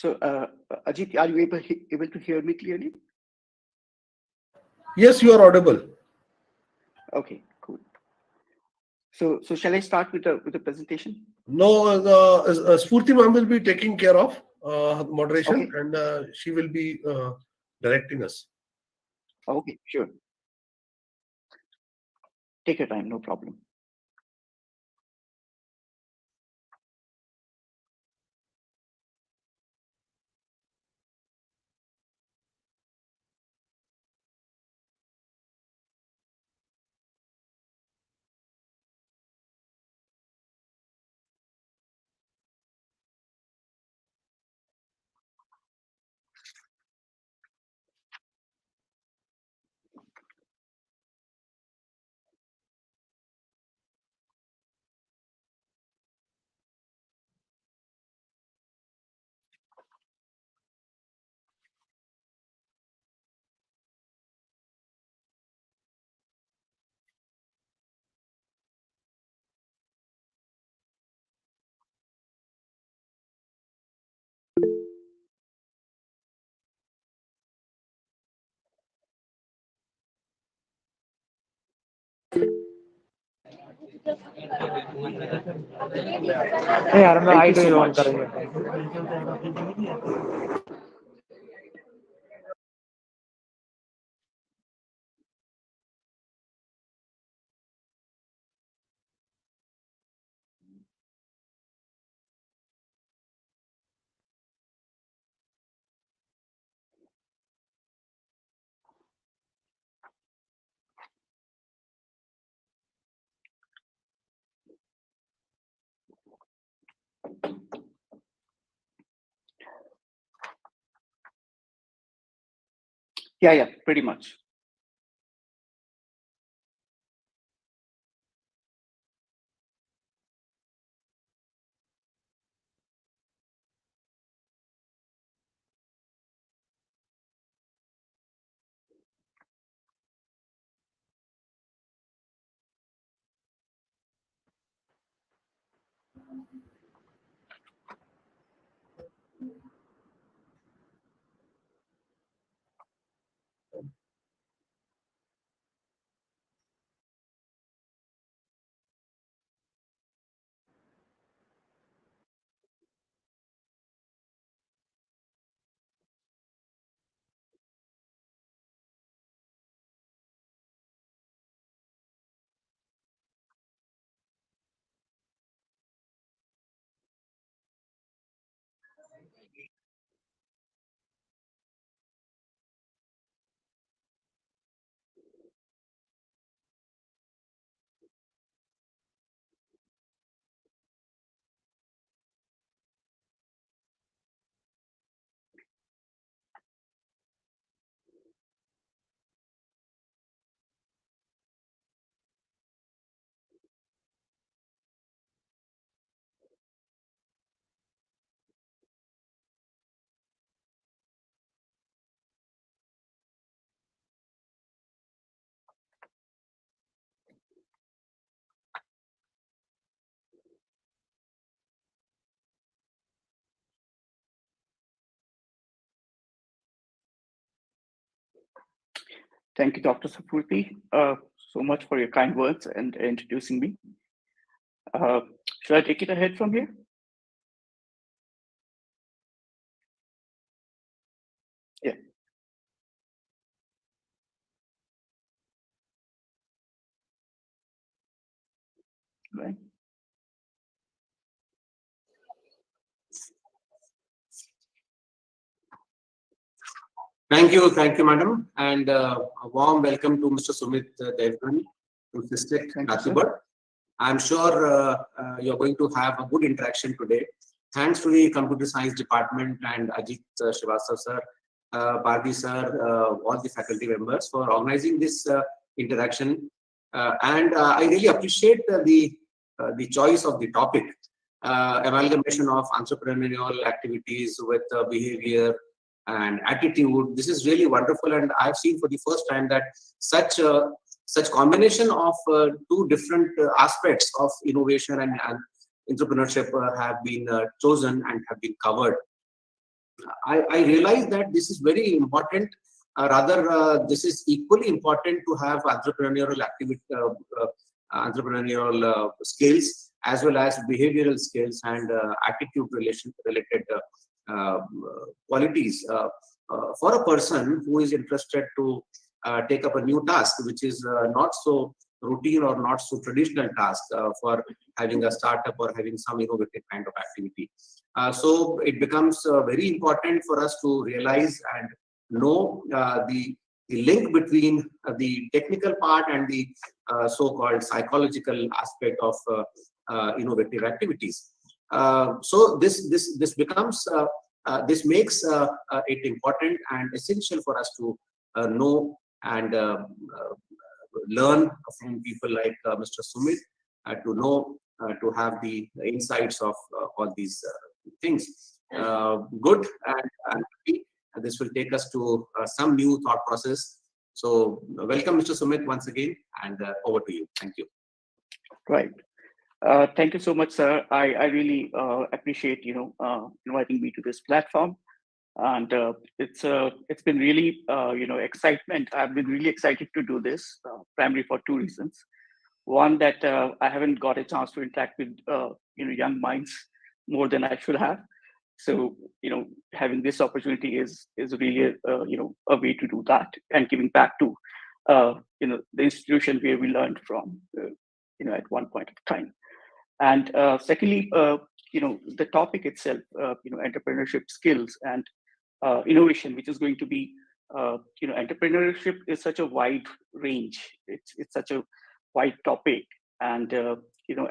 So, Ajit, are you able to hear me clearly? Yes, you are audible. Okay, cool. So shall I start with the presentation? No, Spurti ma'am will be taking care of moderation, Okay. and she will be directing us. Okay, sure. Take your time, no problem. यार मैं Thank I you so dream on much. करेंगे. Yeah, pretty much. Thank you, Dr. Sapurti, so much for your kind words and introducing me. Should I take it ahead from here? Yeah. Right. Thank you, madam, and a warm welcome to Mr. Sumit Devgani from Systec, Ratibad. I'm sure you're going to have a good interaction today. Thanks to the Computer Science Department and Ajit Srivastav sir, Bharti sir, all the faculty members for organizing this interaction. And I really appreciate the choice of the topic, amalgamation of entrepreneurial activities with behavior and attitude. This is really wonderful, and I've seen for the first time that such combination of two different aspects of innovation and entrepreneurship have been chosen and have been covered. I realized that this is very important. This is equally important to have entrepreneurial activity, entrepreneurial skills, as well as behavioral skills and attitude related uh, qualities for a person who is interested to take up a new task, which is not so routine or not so traditional task for having a startup or having some innovative kind of activity. So it becomes very important for us to realize and know the link between the technical part and the so-called psychological aspect of innovative activities. So this becomes this makes it important and essential for us to know and learn from people like Mr. Sumit to know to have the insights of all these things. Good, and happy. This will take us to some new thought process. So welcome, Mr. Sumit, once again, and over to you. Thank you. Right. Thank you so much, sir. I really appreciate inviting me to this platform, and it's been really excitement. I've been really excited to do this, primarily for two reasons. One, that I haven't got a chance to interact with young minds more than I should have. So having this opportunity is really a way to do that, and giving back to the institution where we learned from at one point of time. And secondly, the topic itself, entrepreneurship skills and innovation, which is going to be, entrepreneurship is such a wide range. It's such a wide topic, and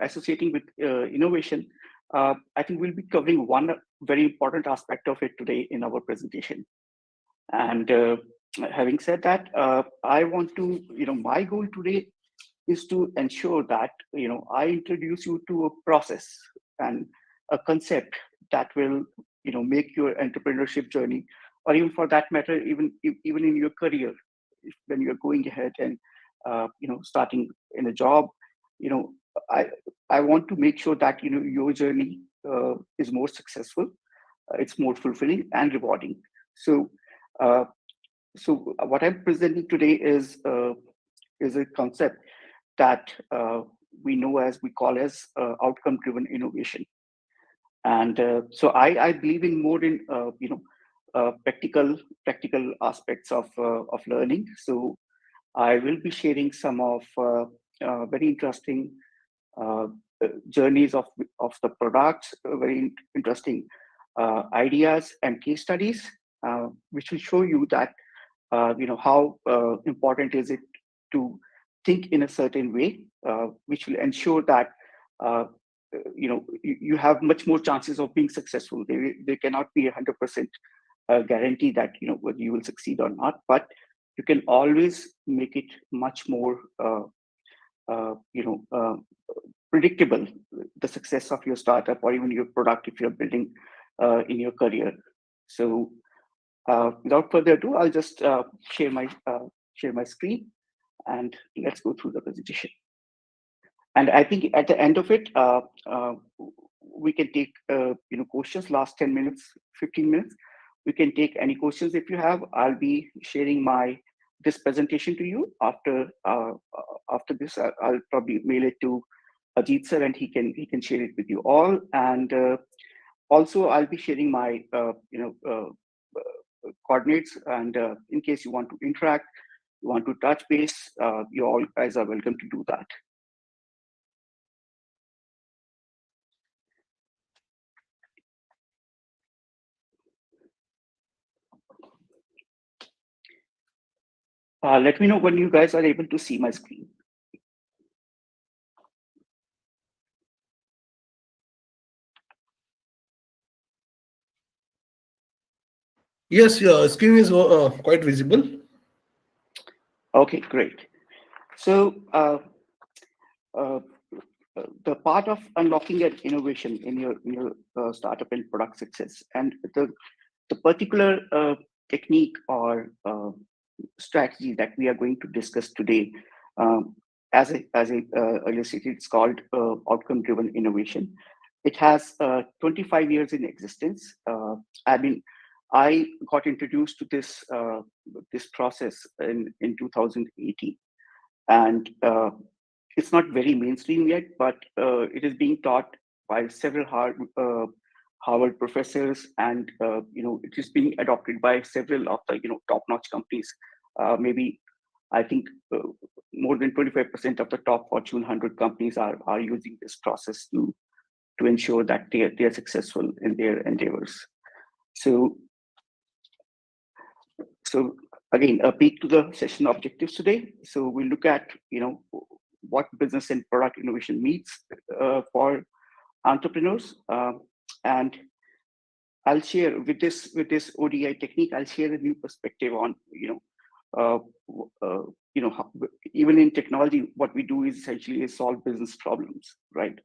associating with innovation, I think we'll be covering one very important aspect of it today in our presentation. And having said that, I want to, my goal today is to ensure that I introduce you to a process and a concept that will make your entrepreneurship journey, or even for that matter, even in your career, when you're going ahead and starting in a job, I want to make sure that your journey is more successful, it's more fulfilling and rewarding. So what I'm presenting today is a concept that we call as outcome-driven innovation. And so I believe in more in practical aspects of learning. So I will be sharing some of very interesting journeys of the products, very interesting ideas and case studies, which will show you that how important is it to think in a certain way, which will ensure that you have much more chances of being successful. They cannot be 100% guarantee that whether you will succeed or not, but you can always make it much more predictable, the success of your startup or even your product if you're building in your career. So without further ado, I'll just share my screen, and let's go through the presentation. And I think at the end of it, we can take questions. Last 10 minutes, 15 minutes, we can take any questions if you have. I'll be sharing this presentation to you after this. I'll probably mail it to Ajit sir, and he can share it with you all. And also, I'll be sharing my coordinates, and in case you want to interact, you want to touch base, you all guys are welcome to do that. Let me know when you guys are able to see my screen. Yes, your screen is quite visible. Okay, great. So the part of unlocking an innovation in your startup and product success, and the particular technique or strategy that we are going to discuss today, as I earlier stated, it's called outcome-driven innovation. It has 25 years in existence. I've been I got introduced to this process in 2018, and it's not very mainstream yet, but it is being taught by several Harvard professors, and it is being adopted by several of the top-notch companies. Maybe I think more than 25% of the top Fortune 100 companies are using this process to ensure that they are successful in their endeavors. So again, a peek to the session objectives today. So we look at what business and product innovation means for entrepreneurs, and I'll share with this ODI technique. I'll share a new perspective on even in technology, what we do is essentially solve business problems, right?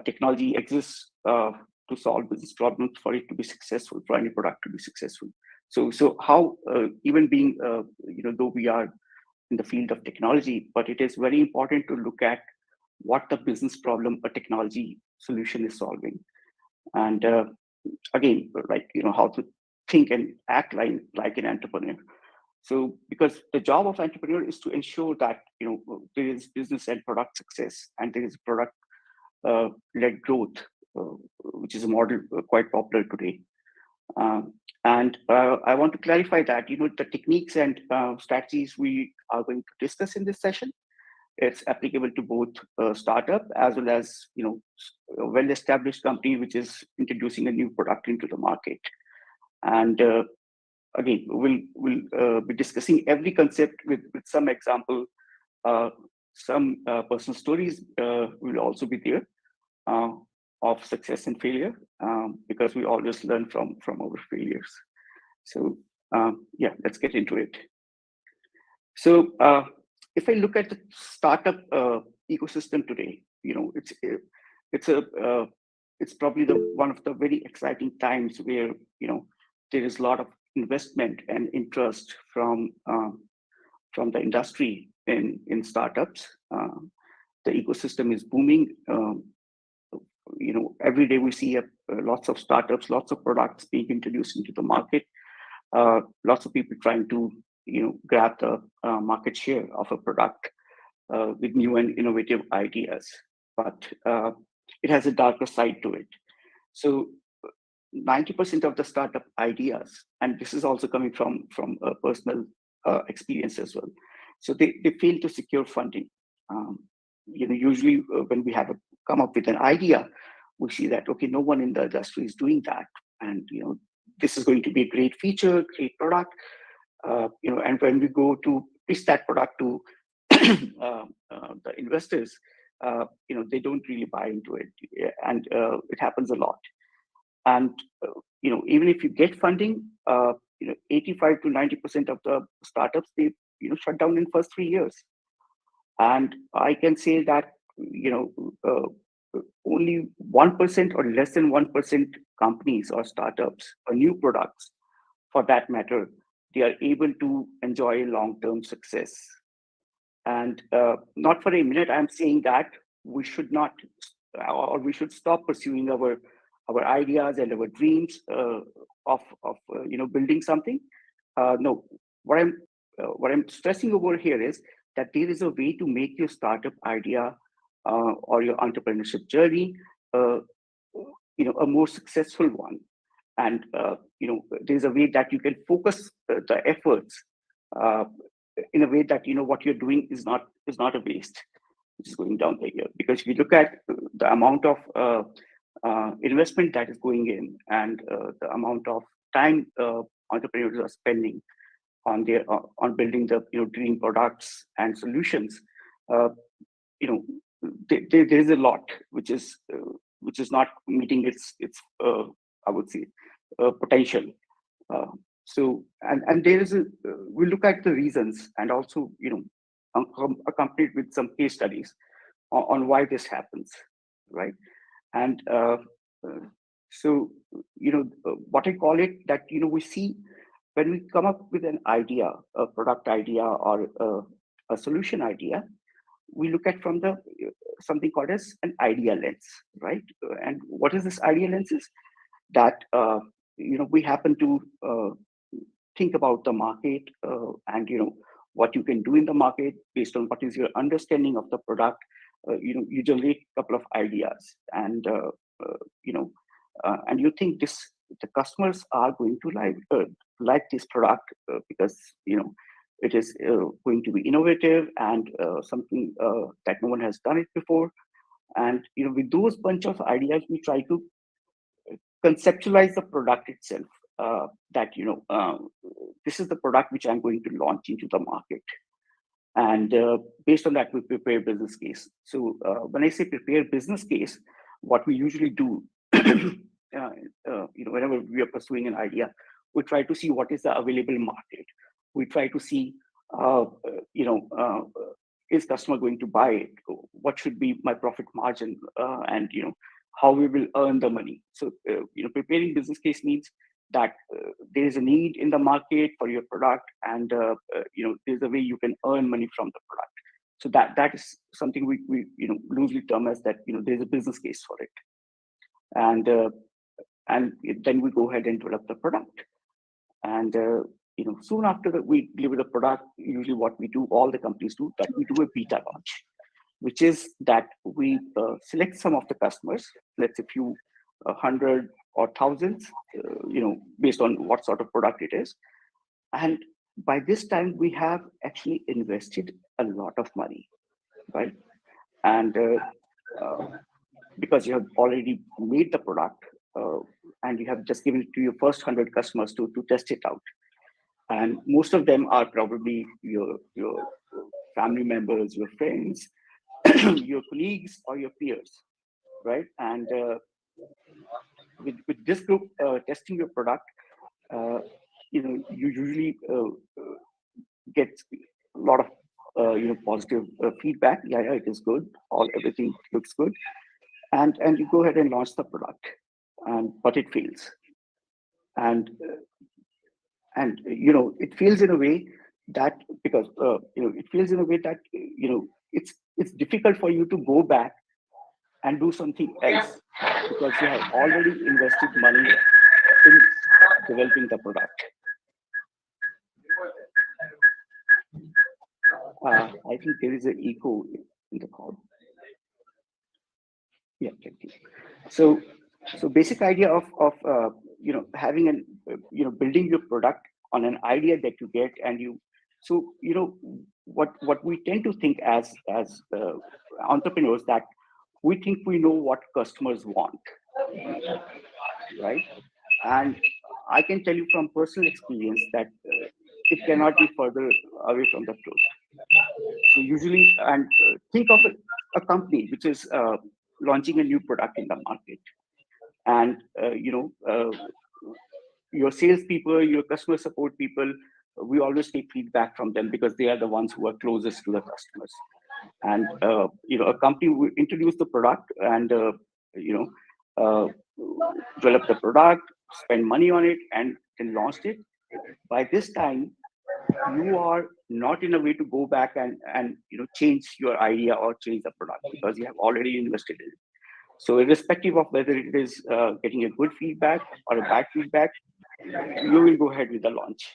Technology exists to solve business problems for it to be successful, for any product to be successful. So how even being though we are in the field of technology, but it is very important to look at what the business problem a technology solution is solving, and again, how to think and act like an entrepreneur. So because the job of entrepreneur is to ensure that there is business and product success, and there is product led growth, which is a model quite popular today. And I want to clarify that the techniques and strategies we are going to discuss in this session, it's applicable to both startup as well as a well-established company which is introducing a new product into the market. And again, we'll be discussing every concept with some example. Some personal stories will also be there of success and failure, because we always learn from our failures. So yeah, let's get into it. So if I look at the startup ecosystem today, it's probably one of the very exciting times where there is a lot of investment and interest from the industry in startups. The ecosystem is booming. Every day we see lots of startups, lots of products being introduced into the market. Lots of people trying to grab the market share of a product with new and innovative ideas, but it has a darker side to it. So 90% of the startup ideas, and this is also coming from a personal experience as well, so they fail to secure funding. Usually when we have come up with an idea, we see that okay, no one in the industry is doing that, and this is going to be a great feature, great product, and when we go to pitch that product to the investors, they don't really buy into it, and it happens a lot. And even if you get funding, 85 to 90% of the startups, they shut down in first 3 years. And I can say that only 1% or less than 1% companies or startups or new products, for that matter, they are able to enjoy long-term success. And not for a minute I'm saying that we should not, or we should stop pursuing our ideas and our dreams of building something. No, what I'm stressing over here is that there is a way to make your startup idea or your entrepreneurship journey a more successful one. And there's a way that you can focus the efforts in a way that what you're doing is not a waste, which is going down the year. Because if you look at the amount of investment that is going in, and the amount of time entrepreneurs are spending on building the dream products and solutions, there is a lot which is not meeting its I would say potential. So and there is we look at the reasons, and also accompanied with some case studies on why this happens, right? And so what I call it, that we see when we come up with an idea, a product idea or a solution idea, we look at from the something called as an idea lens, right? And what is this idea lens? Is that we happen to think about the market and what you can do in the market based on what is your understanding of the product. You generate a couple of ideas, and and you think the customers are going to like this product because it is going to be innovative and something that no one has done it before. And with those bunch of ideas, we try to conceptualize the product itself. That this is the product which I'm going to launch into the market, and based on that, we prepare business case. So when I say prepare business case, what we usually do, whenever we are pursuing an idea, we try to see what is the available market. We try to see, is customer going to buy it? What should be my profit margin? And how we will earn the money. So preparing business case means that there is a need in the market for your product, and there's a way you can earn money from the product. So that is something we loosely term as that there's a business case for it, and then we go ahead and develop the product. And soon after that we deliver the product, usually what we do, all the companies do, that we do a beta launch, which is that we select some of the customers, let's say few hundred or thousands, based on what sort of product it is. And by this time, we have actually invested a lot of money, right? And because you have already made the product and you have just given it to your first 100 customers to test it out. And most of them are probably your family members, your friends, your colleagues, or your peers, right? And with this group testing your product, you usually get a lot of positive feedback. Yeah, it is good. Everything looks good, and you go ahead and launch the product, but it fails, and it fails in a way that because it fails in a way that it's difficult for you to go back and do something else because you have already invested money in developing the product. I think there is an echo in the call. Yeah, thank you. So basic idea of having an building your product on an idea that you get, and what we tend to think as entrepreneurs, that we think we know what customers want, right? And I can tell you from personal experience that it cannot be further away from the truth. So usually, and think of a company which is launching a new product in the market, and your salespeople, your customer support people, we always take feedback from them because they are the ones who are closest to the customers. And a company will introduce the product and develop the product, spend money on it, and then launched it. By this time, you are not in a way to go back and change your idea or change the product because you have already invested in it. So irrespective of whether it is getting a good feedback or a bad feedback, you will go ahead with the launch,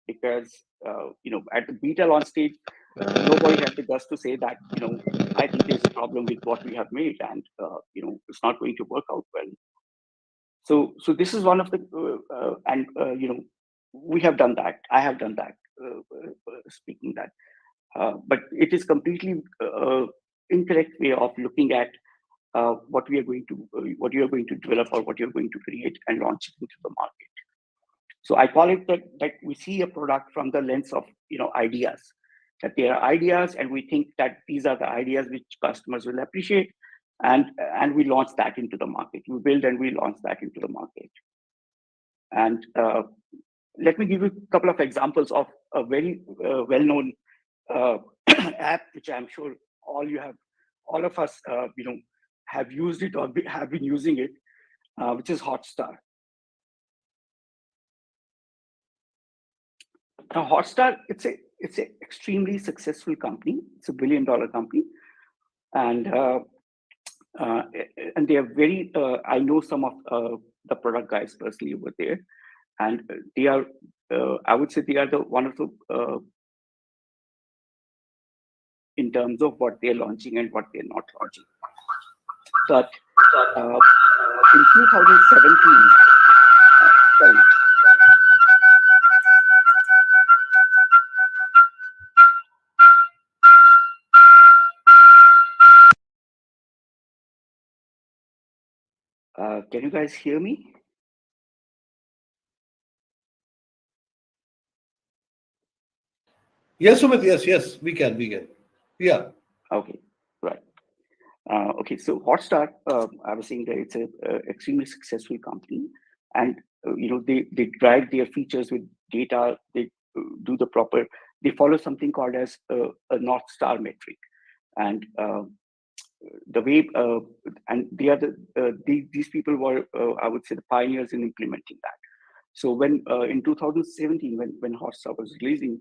because at the beta launch stage, nobody has the guts to say that I think there's a problem with what we have made, and it's not going to work out well. So this is one of the and we have done that. I have done that. Speaking that, but it is completely incorrect way of looking at what you are going to develop or what you're going to create and launch into the market. So I call it that we see a product from the lens of ideas, that there are ideas, and we think that these are the ideas which customers will appreciate, and we launch that into the market. We build and we launch that into the market. And let me give you a couple of examples of a very well-known app, which I'm sure all of us have used it or have been using it, which is Hotstar. Now, Hotstar, it's a extremely successful company. It's $1 billion company, and and they are very. I know some of the product guys personally over there, and they are. I would say they are the one of the in terms of what they're launching and what they're not launching. But in 2017, sorry. Can you guys hear me? Yes, Sumit. Yes, we can. Yeah. Okay, right. Okay, so Hotstar, I was saying that it's a extremely successful company, and they drive their features with data. They do the proper. They follow something called as a North Star metric, and the way and they are these people were I would say the pioneers in implementing that. So when in 2017 when Hotstar was releasing,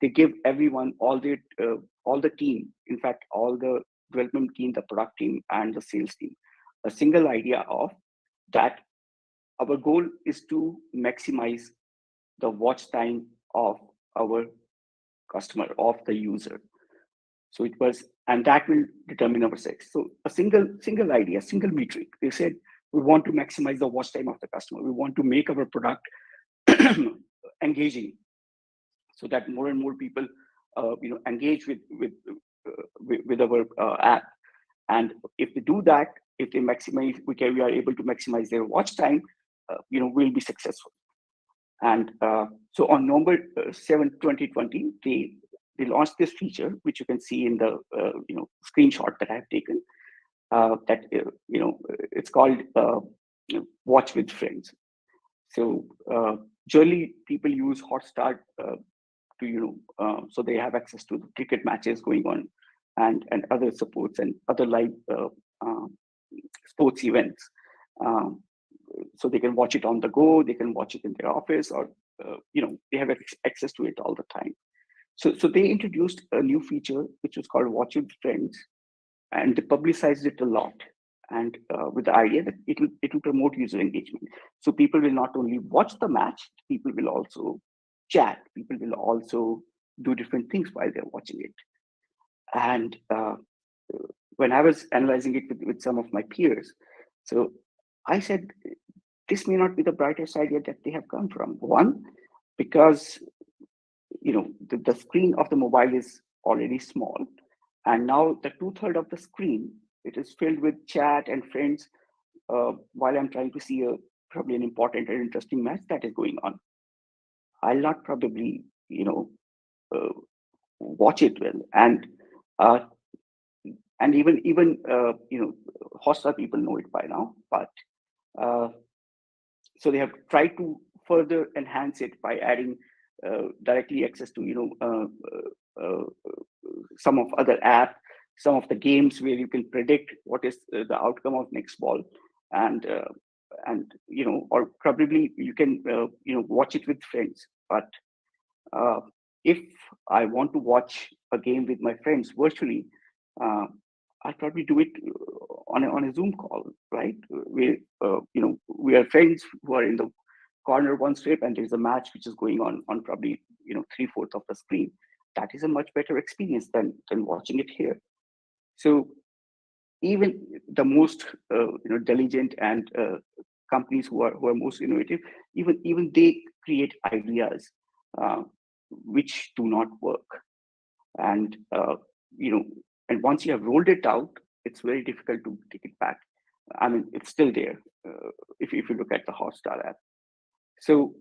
they give everyone all the team, in fact all the development team, the product team and the sales team, a single idea of that our goal is to maximize the watch time of our customer, of the user. So it was, and that will determine our success. So a single idea, single metric. They said we want to maximize the watch time of the customer. We want to make our product engaging, so that more and more people, engage with our app. And if they do that, if they maximize, we are able to maximize their watch time, we'll be successful. And so on November 7th, 2020, they launched this feature, which you can see in the screenshot that I have taken. That it's called Watch with Friends. So generally, people use Hotstar so they have access to the cricket matches going on, and other supports and other live sports events. So they can watch it on the go, they can watch it in their office, or they have access to it all the time. So they introduced a new feature which was called Watch with Friends, and they publicized it a lot, and with the idea that it will promote user engagement. So people will not only watch the match, people will also chat, people will also do different things while they're watching it. And when I was analyzing it with some of my peers, so I said, this may not be the brightest idea that they have come from. One, because the screen of the mobile is already small, and now the 2/3 of the screen, it is filled with chat and friends, while I'm trying to see probably an important and interesting match that is going on. I'll not probably watch it well. And even Hotstar people know it by now, but so they have tried to further enhance it by adding directly access to some of other app, some of the games where you can predict what is the outcome of next ball, and or probably you can watch it with friends. But if I want to watch a game with my friends virtually, I probably do it on a Zoom call, right? We are friends who are in the corner one strip, and there's a match which is going on probably 3/4 of the screen. That is a much better experience than watching it here. So even the most diligent and companies who are most innovative, even they create ideas which do not work. And and once you have rolled it out, it's very difficult to take it back. I mean, it's still there if you look at the Hotstar app. So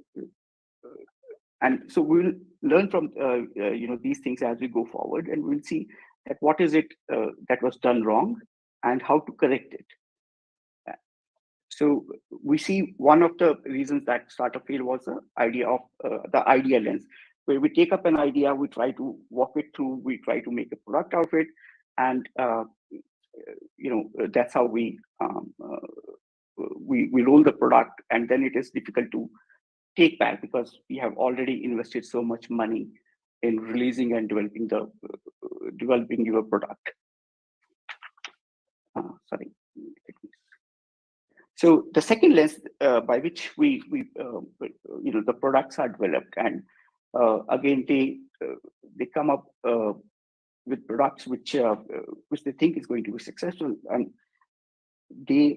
and so we'll learn from these things as we go forward, and we'll see that what is it that was done wrong and how to correct it. So we see one of the reasons that startup failed was the idea of the idea lens, where we take up an idea, we try to walk it through, we try to make a product out of it, and that's how we roll the product, and then it is difficult to take back because we have already invested so much money in releasing and developing your product. sorry. So the second lens by which we the products are developed, and again they come up with products which they think is going to be successful, and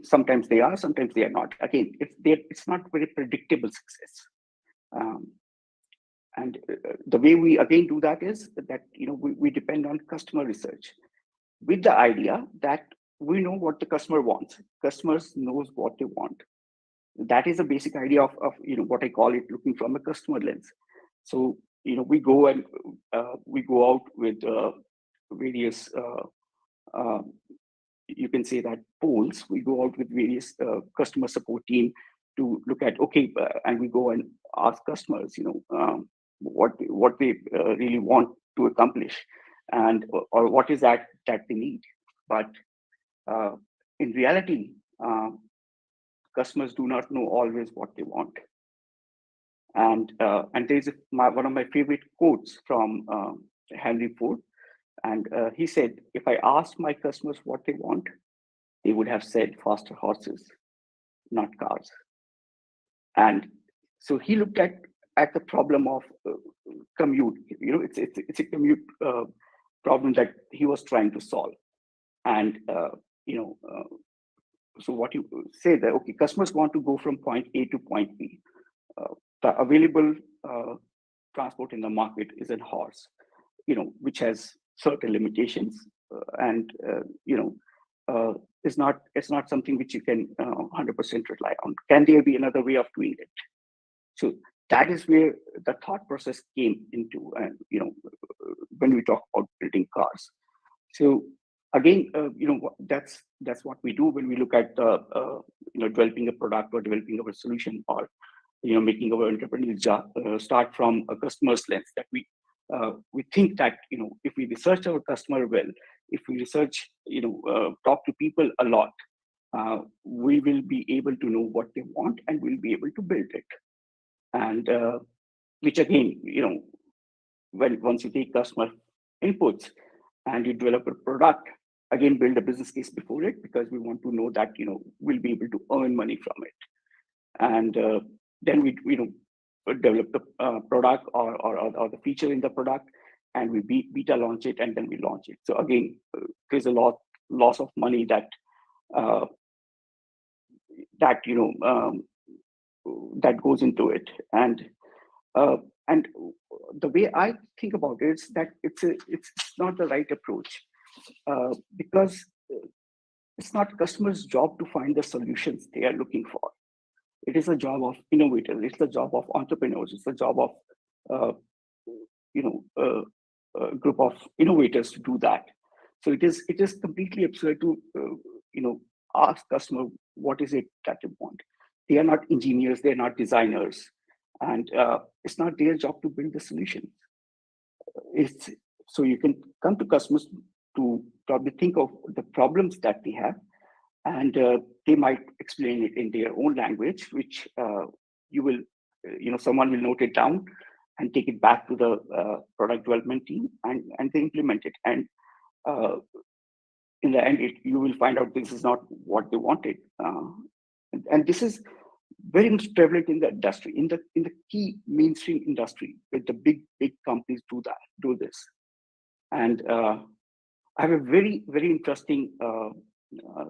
sometimes they are, sometimes they are not. Again, it's not very predictable success. And the way we again do that is that we depend on customer research, with the idea that we know what the customer wants. Customers knows what they want. That is a basic idea of what I call it, looking from a customer lens. So we go out with various you can say that polls. We go out with various customer support team to look at, and we go and ask customers what they really want to accomplish, and or what is that they need. But in reality, customers do not know always what they want. And there's one of my favorite quotes from Henry Ford, and he said, "If I asked my customers what they want, they would have said faster horses, not cars." And so he looked at the problem of commute. It's a commute problem that he was trying to solve. And so what you say that, okay, customers want to go from point A to point B. The available transport in the market is a horse, which has certain limitations, and it's not something which you can 100% rely on. Can there be another way of doing it? So that is where the thought process came into, and when we talk about building cars. So again, that's what we do when we look at developing a product or developing our solution, or making our entrepreneurial job start from a customer's lens. That we think that if we research our customer well, if we research talk to people a lot, we will be able to know what they want, and we'll be able to build it. And which again, once you take customer inputs and you develop a product, again build a business case before it, because we want to know that we'll be able to earn money from it. And then we develop the product or the feature in the product, and we beta launch it, and then we launch it. So again, there's a loss of money that that goes into it. And the way I think about it is that it's not the right approach, because it's not customers' job to find the solutions they are looking for. It is a job of innovators. It's the job of entrepreneurs. It's the job of a group of innovators to do that. So it is completely absurd to ask customer what is it that they want. They are not engineers. They are not designers, and it's not their job to build the solution. So you can come to customers to probably think of the problems that they have, and they might explain it in their own language, which someone will note it down and take it back to the product development team, and they implement it. And in the end, you will find out this is not what they wanted. And this is very much prevalent in the industry, in the key mainstream industry, with the big companies do this. And I have a very, very interesting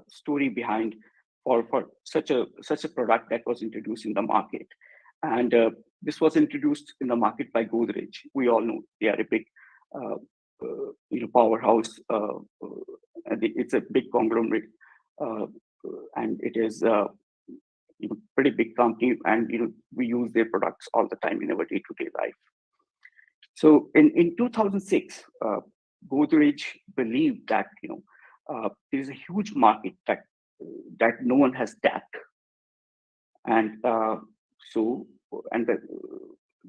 story behind for such a product that was introduced in the market. And this was introduced in the market by Godrej. We all know they are a big powerhouse, and it's a big conglomerate, and it is pretty big company, and we use their products all the time in our day-to-day life. So in 2006, Godrej believed that there is a huge market that no one has tapped, and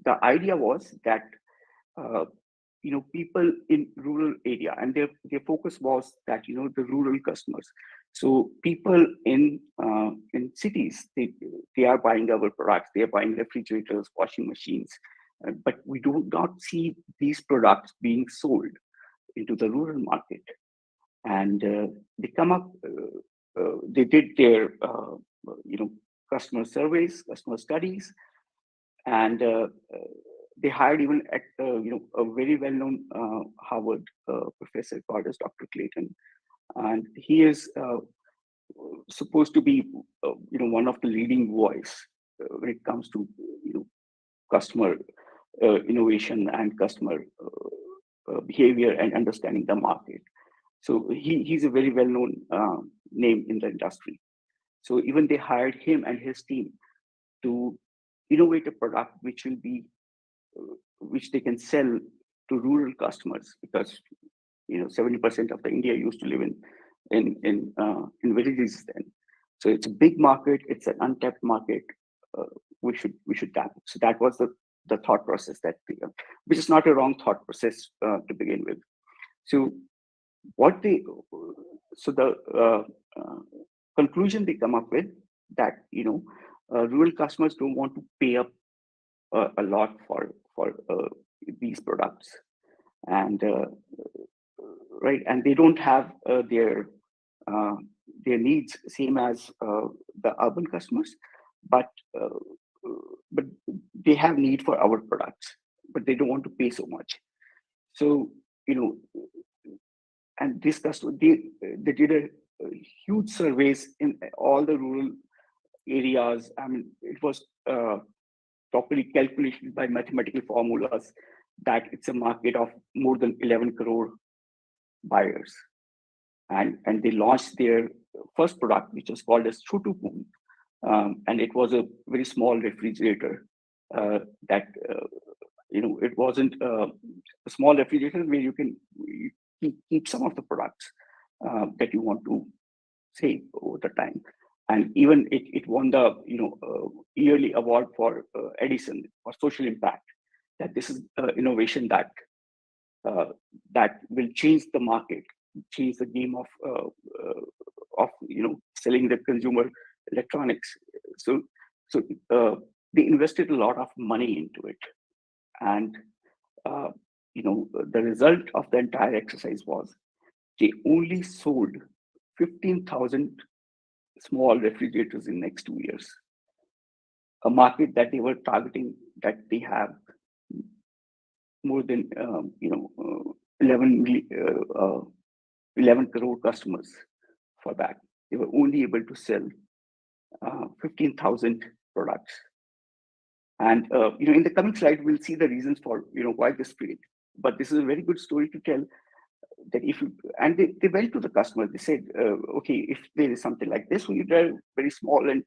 the idea was that people in rural area, and their focus was that the rural customers. So people in cities, they are buying our products. They are buying refrigerators, washing machines, but we do not see these products being sold into the rural market. and they come up. They did their customer surveys, customer studies, and they hired even at a very well-known Harvard professor called as Dr. Clayton, and he is supposed to be one of the leading voice when it comes to customer innovation and customer behavior and understanding the market. So he's a very well-known name in the industry. So even they hired him and his team to innovate a product which will be which they can sell to rural customers, because 70% of the India used to live in villages then. So it's a big market. It's an untapped market. We should tap it. So that was the thought process which is not a wrong thought process to begin with. So the conclusion they come up with that rural customers don't want to pay up a lot for these products, and right, and they don't have their needs same as the urban customers, but they have need for our products, but they don't want to pay so much. So and this customer, they did a huge surveys in all the rural areas. I mean, it was properly calculated by mathematical formulas that it's a market of more than 11 crore buyers. And they launched their first product, which was called as Chotu Poon. And it was a very small refrigerator that, it wasn't a small refrigerator where you can keep some of the products that you want to save over the time. And even it won the yearly award for Edison for social impact. That this is innovation that will change the market, change the game of selling the consumer electronics. So they invested a lot of money into it, and the result of the entire exercise was they only sold 15,000 small refrigerators in next 2 years, a market that they were targeting, that they have more than 11 crore customers. For that, they were only able to sell 15,000 products. And in the coming slide, we'll see the reasons for why this failed. But this is a very good story to tell. That they went to the customer, they said, okay, if there is something like this, we are very small and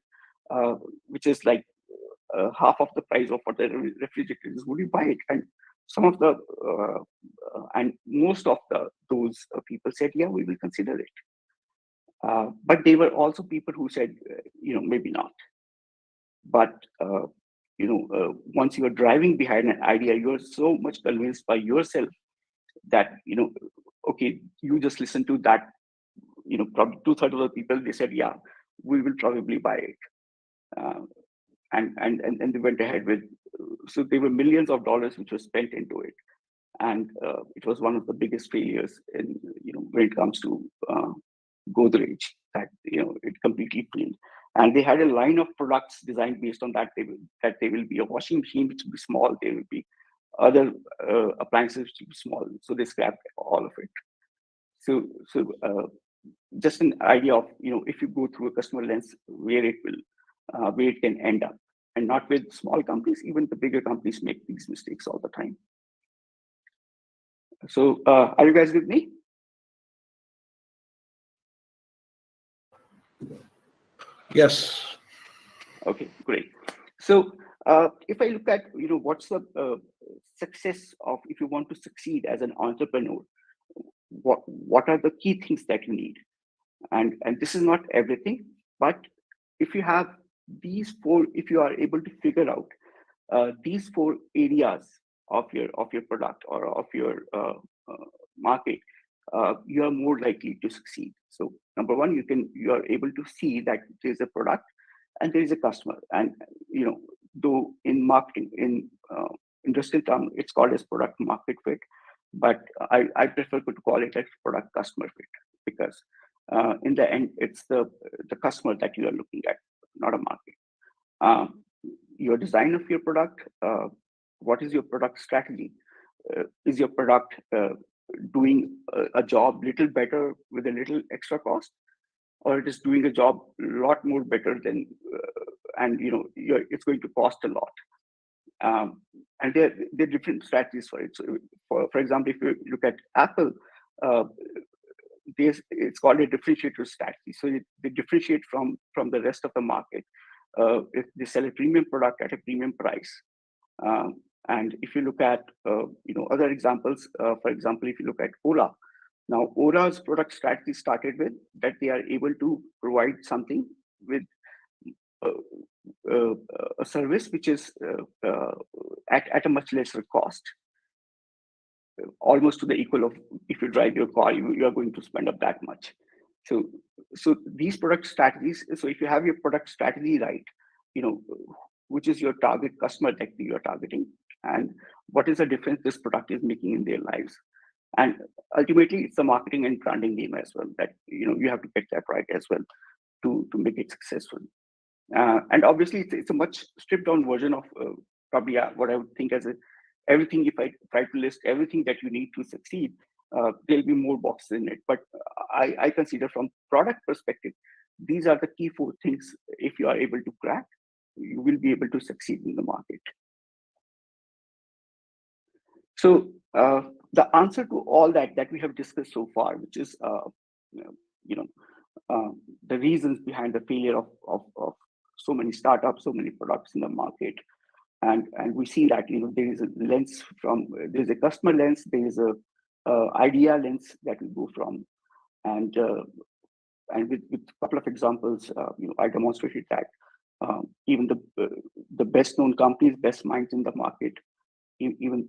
which is like half of the price of what the refrigerator is, would you buy it? And some of the and most of those people said, yeah, we will consider it. But there were also people who said, maybe not. But once you are driving behind an idea, you are so much convinced by yourself that okay, you just listen to that. Probably 2/3 of the people, they said, yeah, we will probably buy it, and they went ahead with. So there were millions of dollars which were spent into it, and it was one of the biggest failures in when it comes to Godrej. That it completely failed. And they had a line of products designed based on that. They will be a washing machine which will be small. There will be other appliances which will be small. So they scrapped all of it. So just an idea of if you go through a customer lens, where it can end up, and not with small companies. Even the bigger companies make these mistakes all the time. So are you guys with me? Yes. Okay, great. So if I look at what's the success of, if you want to succeed as an entrepreneur, what are the key things that you need? And this is not everything, but if you have these four, if you are able to figure out these four areas of your product or of your market, you are more likely to succeed. So number one, you are able to see that there is a product and there is a customer. And though in marketing, in industrial term, it's called as product market fit, but I prefer to call it as product customer fit, because in the end, it's the customer that you are looking at, not a market. Your design of your product, what is your product strategy? Is your product doing a job little better with a little extra cost, or it is doing a job a lot more better than, and it's going to cost a lot. And there are different strategies for it. So, for example, if you look at Apple, it's called a differentiator strategy. So they differentiate from the rest of the market. If they sell a premium product at a premium price. And if you look at other examples, for example, if you look at Ola, now Ola's product strategy started with that they are able to provide something with a service which is at a much lesser cost, almost to the equal of if you drive your car, you are going to spend up that much. So these product strategies. So if you have your product strategy right, which is your target customer that you are targeting, and what is the difference this product is making in their lives, and ultimately it's the marketing and branding game as well that you have to get that right as well to make it successful. And obviously it's a much stripped down version of probably what I would think as everything. If I try to list everything that you need to succeed, there'll be more boxes in it. But I consider from product perspective, these are the key 4 things. If you are able to crack, you will be able to succeed in the market. So the answer to all that we have discussed so far, which is the reasons behind the failure of so many startups, so many products in the market, and we see that there is a lens there's a customer lens, there is a idea lens that we go from, and with a couple of examples, I demonstrated that even the best known companies, best minds in the market, even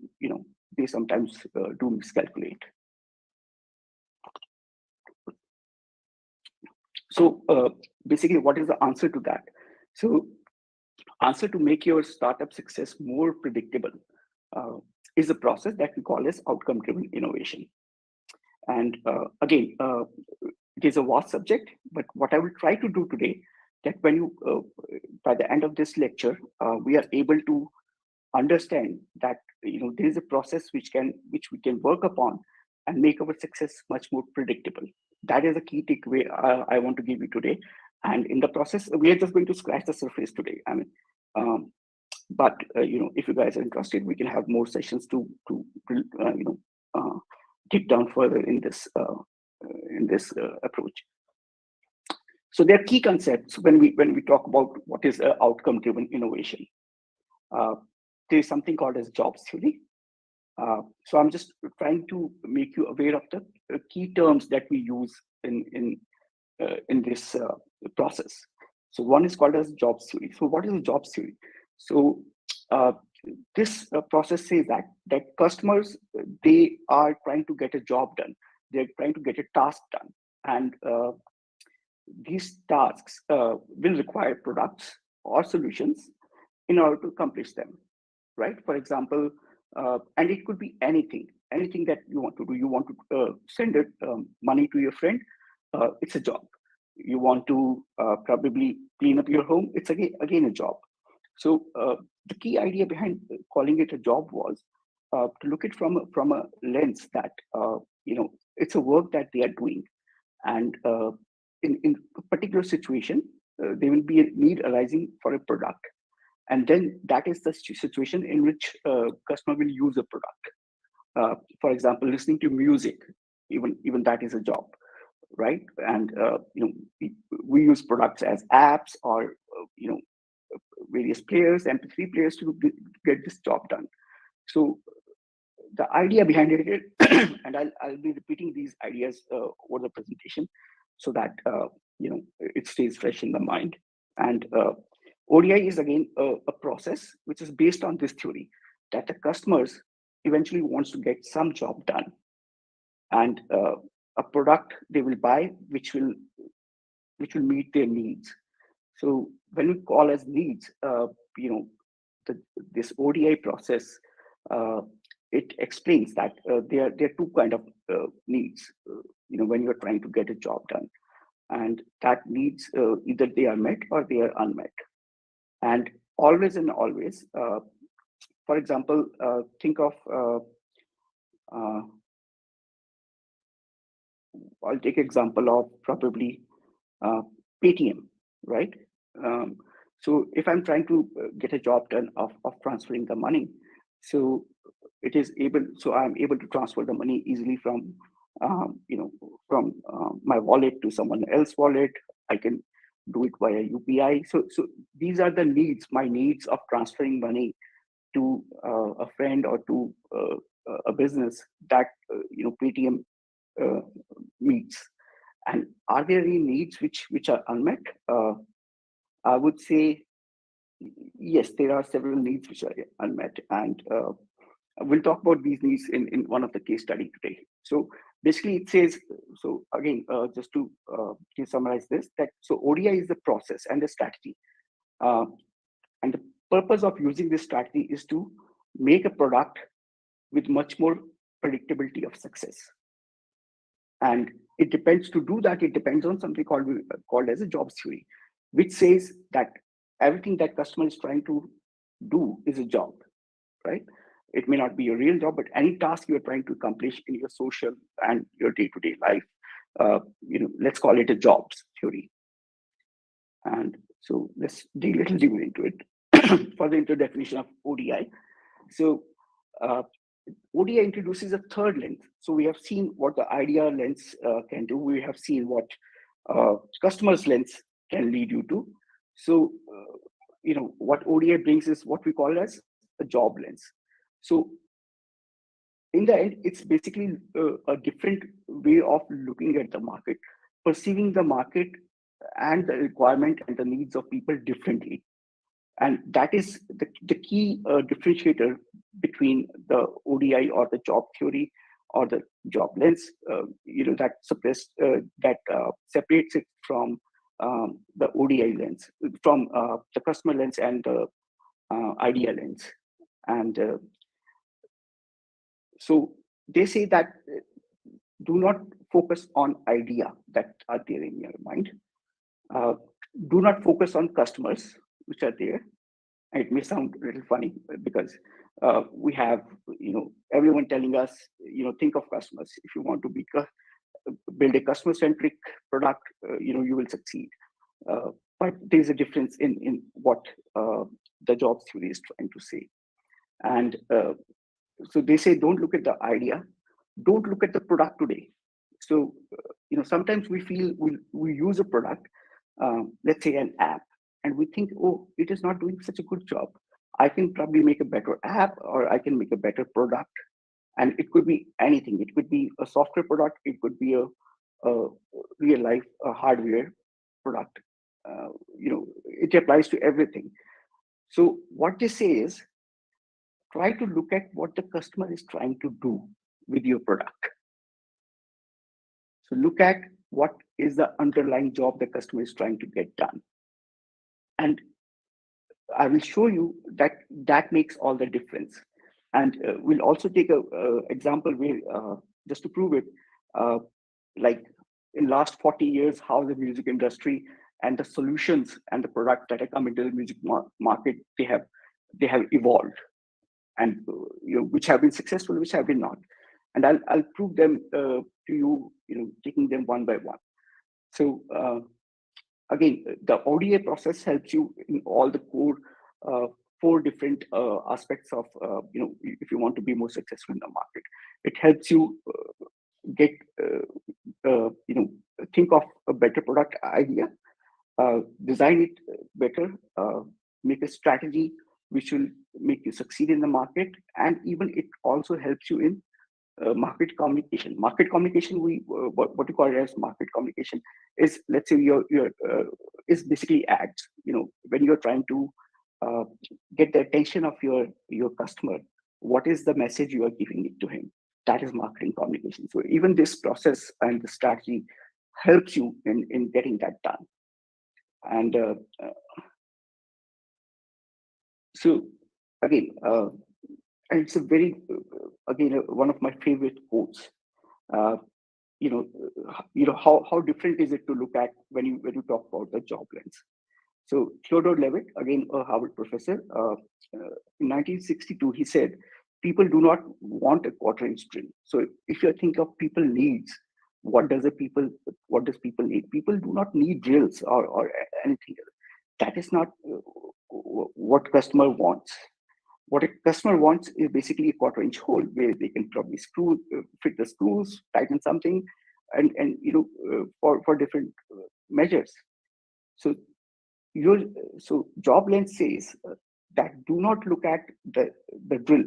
they sometimes do miscalculate. So basically, what is the answer to that? So answer to make your startup success more predictable is a process that we call as outcome-driven innovation. And again, it is a vast subject, but what I will try to do today, that when you, by the end of this lecture, we are able to understand that there is a process which we can work upon and make our success much more predictable. That is a key takeaway I want to give you today. And in the process, we are just going to scratch the surface today. I mean, but if you guys are interested, we can have more sessions to dig down further in this approach. So there are key concepts when we talk about what is outcome-driven innovation. There is something called as jobs theory. So I'm just trying to make you aware of the key terms that we use in this process. So one is called as jobs theory. So what is a jobs theory? So this process says that customers, they are trying to get a job done. They're trying to get a task done, and these tasks will require products or solutions in order to accomplish them, right? For example, and it could be anything that you want to do. You want to send money to your friend, it's a job. You want to probably clean up your home, it's again a job. So the key idea behind calling it a job was to look at from a lens that it's a work that they are doing, and in a particular situation, there will be a need arising for a product, and then that is the situation in which customer will use a product. For example, listening to music, even that is a job, right? And we use products as apps or various players, MP3 players, to get this job done. So the idea behind it, and I'll be repeating these ideas over the presentation so that it stays fresh in the mind. And ODI is again a process which is based on this theory that the customers eventually wants to get some job done, and a product they will buy which will meet their needs. So when we call as needs, this ODI process, it explains that there are two kind of needs. when you're trying to get a job done. And that needs, either they are met or they are unmet. And always and always, for example, think of, I'll take example of probably Paytm, right? Um, so if I'm trying to get a job done of transferring the money, so I'm able to transfer the money easily from, from my wallet to someone else's wallet. I can do it via UPI. So these are the needs, my needs of transferring money to a friend or to a business that Paytm uh, meets. And are there any needs which are unmet? I would say yes, there are several needs which are unmet, and we'll talk about these needs in one of the case study today. So basically, it says, so again, just to summarize this, that so ODI is the process and the strategy, uh, and the purpose of using this strategy is to make a product with much more predictability of success. And it depends to do that. It depends on something called as a jobs theory, which says that everything that customer is trying to do is a job, right? It may not be a real job, but any task you're trying to accomplish in your social and your day-to-day life, let's call it a jobs theory. And so let's dig a little deeper into it. For the definition of ODI. So ODI introduces a third lens. So we have seen what the idea lens can do. We have seen what customers lens can lead you to. So, what ODI brings is what we call as a job lens. So in the end, it's basically a different way of looking at the market, perceiving the market and the requirement and the needs of people differently. And that is the key differentiator between the ODI or the job theory or the job lens, that separates it from the ODI lens, from the customer lens and the idea lens. And so they say that do not focus on idea that are there in your mind. Do not focus on customers which are there. It may sound a little funny because we have, everyone telling us, think of customers. If you want to build a customer-centric product, you will succeed. But there's a difference in what the jobs theory is trying to say. And so they say, don't look at the idea, don't look at the product today. So, sometimes we feel we use a product, let's say an app, and we think, oh, it is not doing such a good job. I can probably make a better app, or I can make a better product. And it could be anything. It could be a software product. It could be a real life hardware product. It applies to everything. So what they say is, try to look at what the customer is trying to do with your product. So look at what is the underlying job the customer is trying to get done. And I will show you that makes all the difference. And we'll also take a example where, just to prove it, like in last 40 years, how the music industry and the solutions and the products that have come into the music market, they have evolved, and which have been successful, which have been not. And I'll prove them to you, taking them one by one. So again, the ODA process helps you in all the core 4 different aspects of, if you want to be more successful in the market. It helps you get, think of a better product idea, design it better, make a strategy which will make you succeed in the market, and even it also helps you in market communication. Market communication, what we call it as market communication is, let's say your is basically ads. When you're trying to get the attention of your customer, what is the message you are giving it to him? That is marketing communication. So even this process and the strategy helps you in getting that done. And so again, and it's a very, again, one of my favorite quotes. how different is it to look at when you talk about the job lens. So Theodore Levitt, again a Harvard professor, in 1962, he said, people do not want a quarter-inch drill. So if you think of people needs, what does people need? People do not need drills or anything else. That is not what customer wants. What a customer wants is basically a quarter-inch hole where they can probably fit the screws, tighten something, and for different measures. So job lens says that do not look at the drill.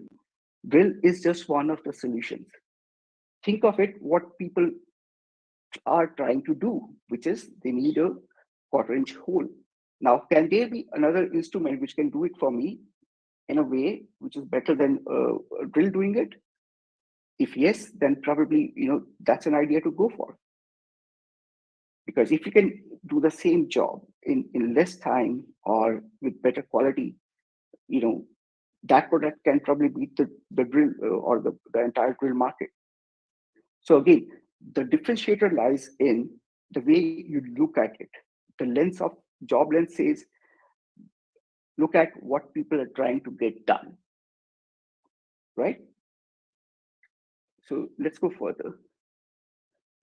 Drill is just one of the solutions. Think of it, what people are trying to do, which is they need a quarter-inch hole. Now, can there be another instrument which can do it for me in a way which is better than a drill doing it? If yes, then probably that's an idea to go for. Because if you can do the same job in less time or with better quality, that product can probably beat the drill or the entire drill market. So again, the differentiator lies in the way you look at it. The lens of job lens says, look at what people are trying to get done, right? So let's go further.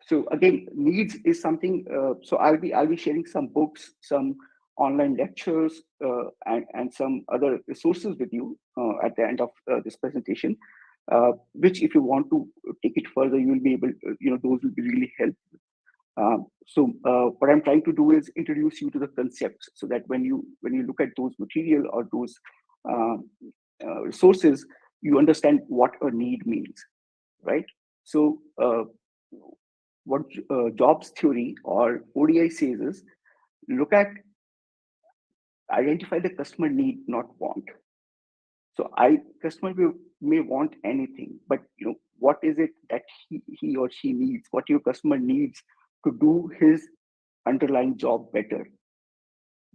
So again, needs is something. So I'll be sharing some books, some online lectures, and some other resources with you at the end of this presentation. Which, if you want to take it further, you will be able. Those will be really helpful. So what I'm trying to do is introduce you to the concepts, so that when you look at those material or those resources, you understand what a need means, right? So what jobs theory or ODI says is, identify the customer need, not want. So customer may want anything, but what is it that he or she needs? What your customer needs to do his underlying job better?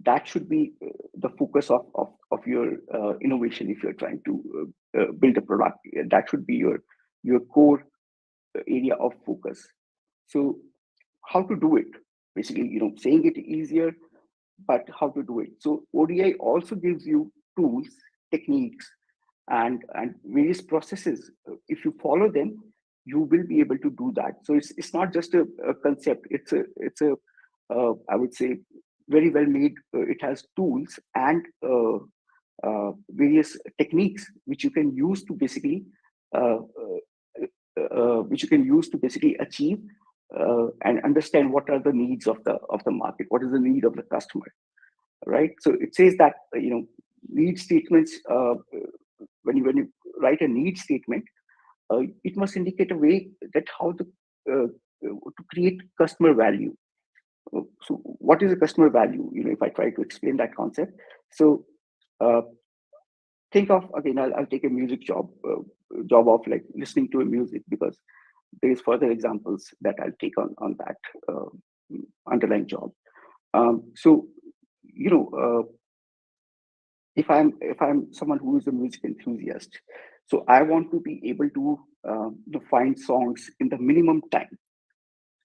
That should be the focus of your innovation. If you're trying to build a product, that should be your core area of focus. So how to do it? Basically, saying it easier, but how to do it. So ODI also gives you tools, techniques, and various processes. If you follow them, you will be able to do that. So it's not just a concept. It's a I would say very well made. It has tools and various techniques which you can use to basically achieve and understand what are the needs of the market, what is the need of the customer, right? So it says that need statements, when you write a need statement, it must indicate a way that how to create customer value. So what is a customer value? If I try to explain that concept, so think of, again, I'll take a music job of like listening to a music, because there's further examples that I'll take on that underlying job. So if I'm someone who is a music enthusiast, so I want to be able to find songs in the minimum time.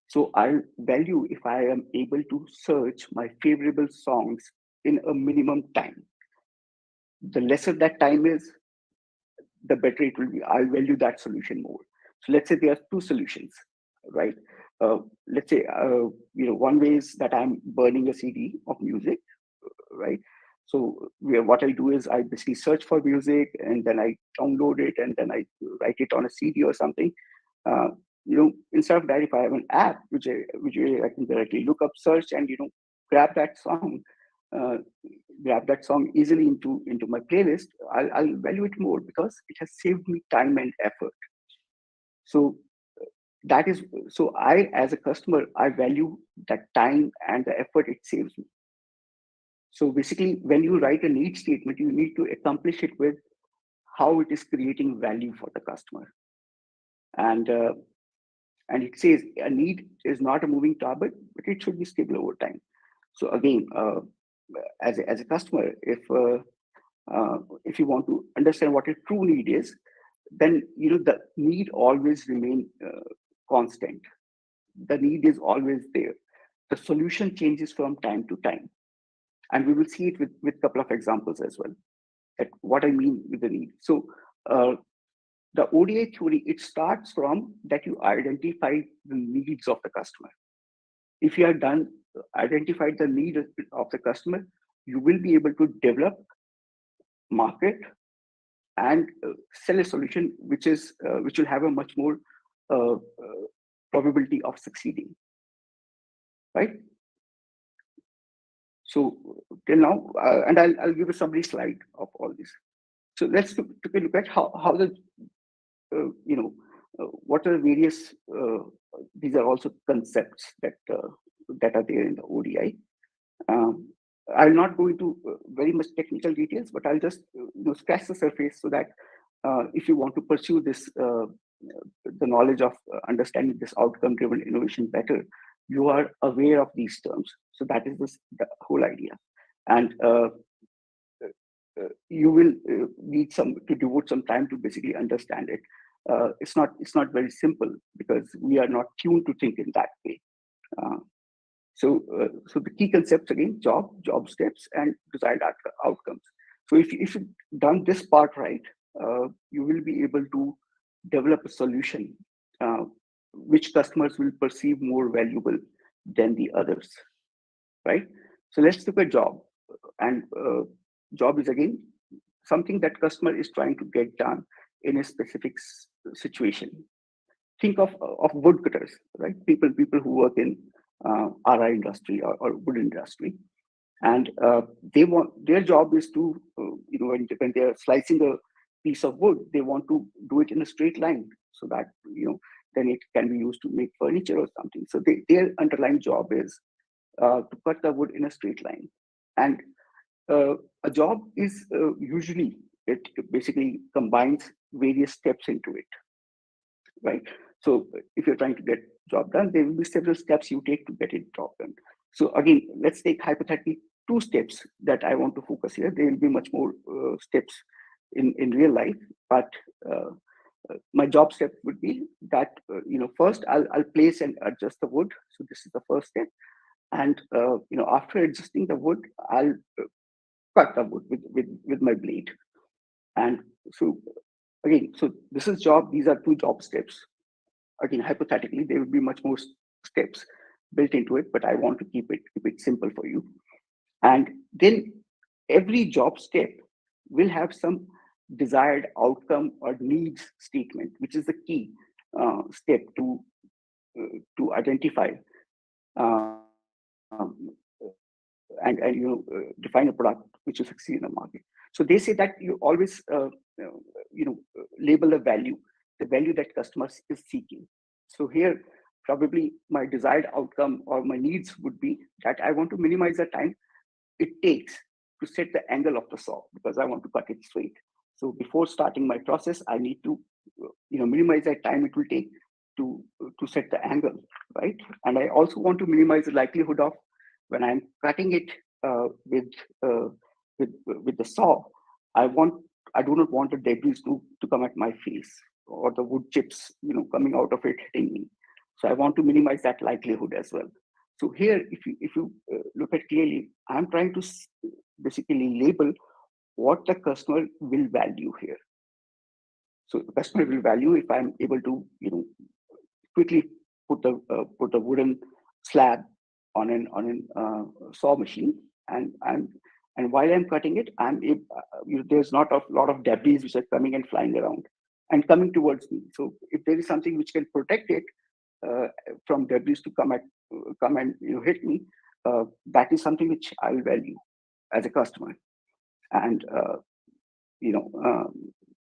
So I value if I am able to search my favorable songs in a minimum time. The lesser that time is, the better it will be. I value that solution more. So let's say there are two solutions, right? Let's say one way is that I'm burning a CD of music, right? So what I do is I basically search for music, and then I download it, and then I write it on a CD or something. Instead of that, if I have an app which I can directly look up, search, and grab that song, easily into my playlist, I'll value it more because it has saved me time and effort. So I, as a customer, I value that time and the effort it saves me. So basically, when you write a need statement, you need to accomplish it with how it is creating value for the customer. And it says a need is not a moving target, but it should be stable over time. So again, as a customer, if you want to understand what a true need is, then the need always remain constant. the need is always there. The solution changes from time to time. And we will see it with a couple of examples as well, at what I mean with the need. So the ODI theory, it starts from that you identify the needs of the customer. If you are done, identified the need of the customer, you will be able to develop, market, and sell a solution which will have a much more probability of succeeding, right? So till now, and I'll give a summary slide of all this. So let's take a look at how the what are the various these are also concepts that that are there in the ODI. I'll not go into very much technical details, but I'll just scratch the surface so that if you want to pursue this, the knowledge of understanding this outcome-driven innovation better, you are aware of these terms. So that is the whole idea, and you will need to devote some time to basically understand it. It's not very simple because we are not tuned to think in that way. So the key concepts again: job steps, and desired outcomes. So if you've done this part right, you will be able to develop a solution which customers will perceive more valuable than the others, right? So let's look at job, and job is again something that customer is trying to get done in a specific situation. Think of wood cutters, right? People who work in RI industry or wood industry, and their job is to when they're slicing a piece of wood, they want to do it in a straight line so that then it can be used to make furniture or something. So their underlying job is to cut the wood in a straight line, and a job is usually, it basically combines various steps into it, right? So if you're trying to get job done, there will be several steps you take to get it job done. So again, let's take hypothetically 2 steps that I want to focus here. There will be much more steps in real life, but my job step would be that first I'll place and adjust the wood. So this is the first step, and after adjusting the wood, I'll cut the wood with my blade. And so again, so this is job. These are 2 job steps. Again, hypothetically, there will be much more steps built into it, but I want to keep it simple for you. And then every job step will have some desired outcome or needs statement, which is the key step to identify and define a product which will succeed in the market. So they say that you always label the value that customers is seeking. So here, probably my desired outcome or my needs would be that I want to minimize the time it takes to set the angle of the saw because I want to cut it straight. So before starting my process, I need to minimize the time it will take to set the angle, right? And I also want to minimize the likelihood of when I'm cutting it with the saw, I do not want the debris to come at my face or the wood chips coming out of it hitting me. So I want to minimize that likelihood as well. So here, if you look at clearly, I'm trying to basically label what the customer will value here. So the customer will value if I'm able to quickly put a wooden slab on an saw machine, and while I'm cutting it, there's not a lot of debris which are coming and flying around and coming towards me. So if there is something which can protect it from debris to come and hit me, that is something which I will value as a customer. And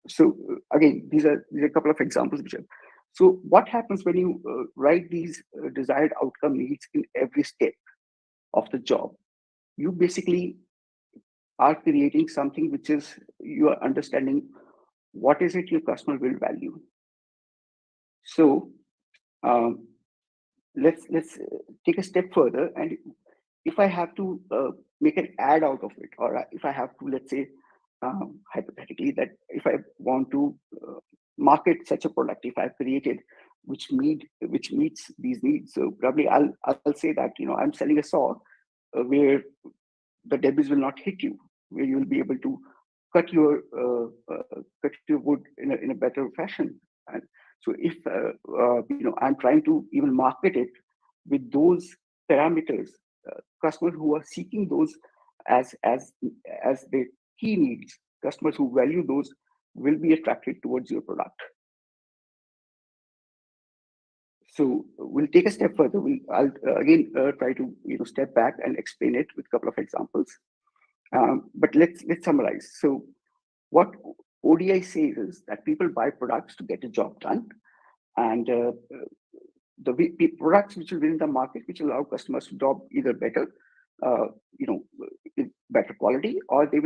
so again, these are a couple of examples which are. So what happens when you write these desired outcome needs in every step of the job? You basically are creating something which is you are understanding what is it your customer will value. So let's take a step further, and if I have to make an ad out of it, or if I have to, let's say, hypothetically, that if I want to market such a product, if I've created which meets these needs. So probably I'll say that I'm selling a saw where the debris will not hit you, where you will be able to cut your wood in a better fashion. And so if I'm trying to even market it with those parameters, customers who are seeking those as their key needs, customers who value those will be attracted towards your product. So we'll take a step further. I'll again try to step back and explain it with a couple of examples. But let's summarize. So what ODI says is that people buy products to get a job done, and the products which will win the market, which will allow customers to job either better, in better quality, or they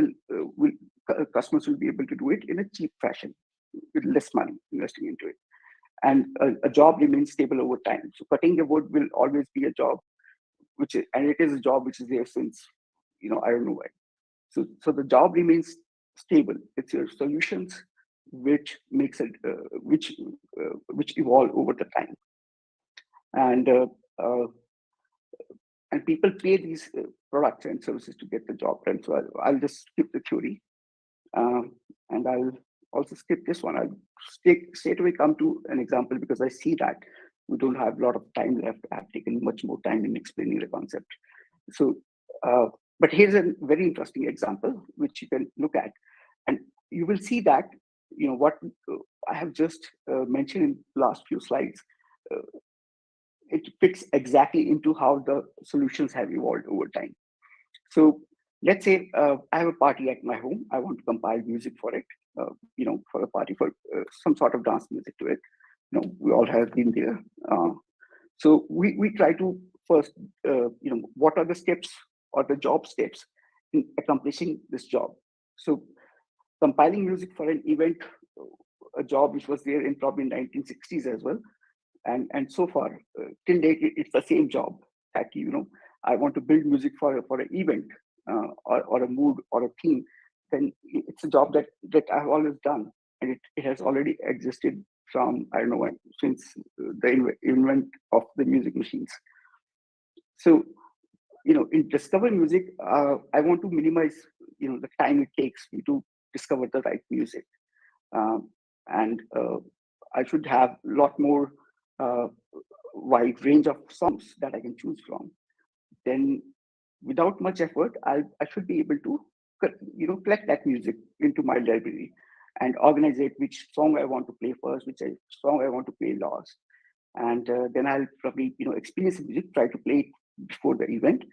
customers will be able to do it in a cheap fashion with less money investing into it. And a job remains stable over time. So cutting the wood will always be a job, and it is a job which is there since I don't know when. So the job remains stable. It's your solutions which makes it which evolve over the time, and people pay these products and services to get the job done. So I'll just skip the theory, and I'll also skip this one. I'll straight away come to an example because I see that we don't have a lot of time left. I've taken much more time in explaining the concept. So, but here's a very interesting example which you can look at, and you will see that what I have just mentioned in the last few slides. It fits exactly into how the solutions have evolved over time. So let's say I have a party at my home. I want to compile music for it, for a party, for some sort of dance music to it. We all have been there. So we try to first, what are the steps or the job steps in accomplishing this job? So compiling music for an event, a job which was there in probably 1960s as well. And so far, till date, it's the same job that, I want to build music for an event or a mood or a theme, then it's a job that I've always done. And it has already existed from, I don't know when, since the invent of the music machines. So, in discover music, I want to minimize, the time it takes me to discover the right music. And I should have a lot more wide range of songs that I can choose from. Then without much effort, I should be able to collect that music into my library and organize it, which song I want to play first, which song I want to play last. And then I'll probably experience the music, try to play it before the event.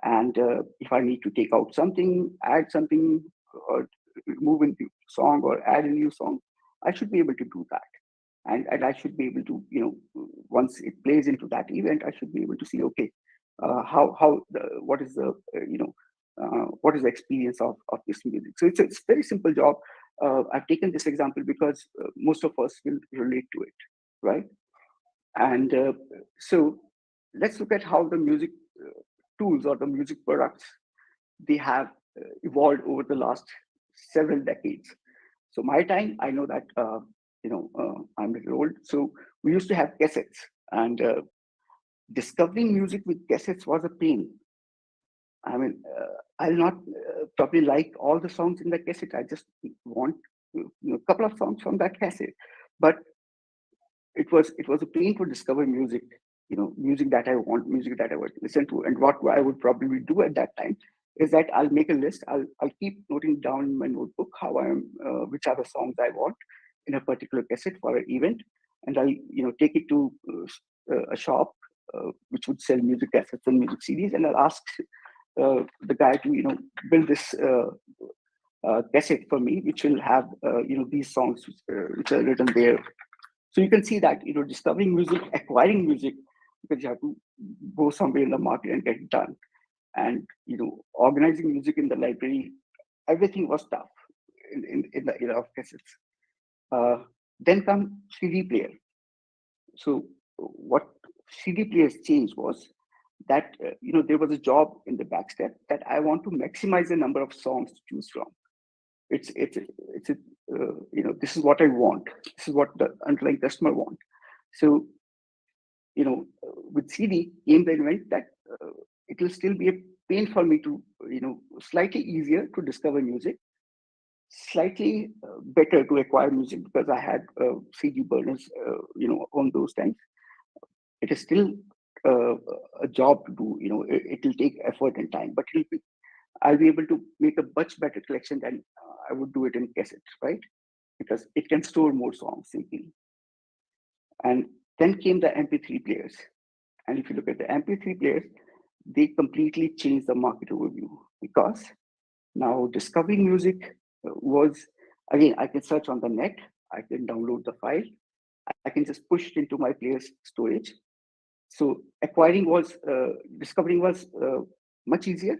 And if I need to take out something, add something, or remove a new song or add a new song, I should be able to do that. And I should be able to, once it plays into that event, I should be able to see, okay, what is the experience of this music. So it's a very simple job. I've taken this example because most of us will relate to it, right? And so let's look at how the music tools or the music products, they have evolved over the last several decades. So my time, I know that I'm a little old. So we used to have cassettes, and discovering music with cassettes was a pain. I mean, I'll not probably like all the songs in the cassette. I just want a couple of songs from that cassette. But it was a pain to discover music, music that I want, music that I would listen to. And what I would probably do at that time is that I'll make a list. I'll keep noting down in my notebook how which are the songs I want in a particular cassette for an event, and I take it to a shop which would sell music cassettes and music CDs, and I'll ask the guy to build this cassette for me, which will have these songs which are written there. So you can see that discovering music, acquiring music, because you have to go somewhere in the market and get it done, and organizing music in the library, everything was tough in the era of cassettes. Then come CD player. So what CD players changed was that there was a job in the back step that I want to maximize the number of songs to choose from. It's this is what I want. This is what the underlying customer want. So with CD came the event that it will still be a pain for me to, slightly easier to discover music, slightly better to acquire music because I had CD burners, on those times. It is still uh, a job to do. It will take effort and time, but I'll be able to make a much better collection than I would do it in cassettes, right? Because it can store more songs simply. And then came the MP3 players. And if you look at the MP3 players, they completely changed the market overview because now discovering music was, again, I can search on the net, I can download the file, I can just push it into my player's storage. So discovering was much easier.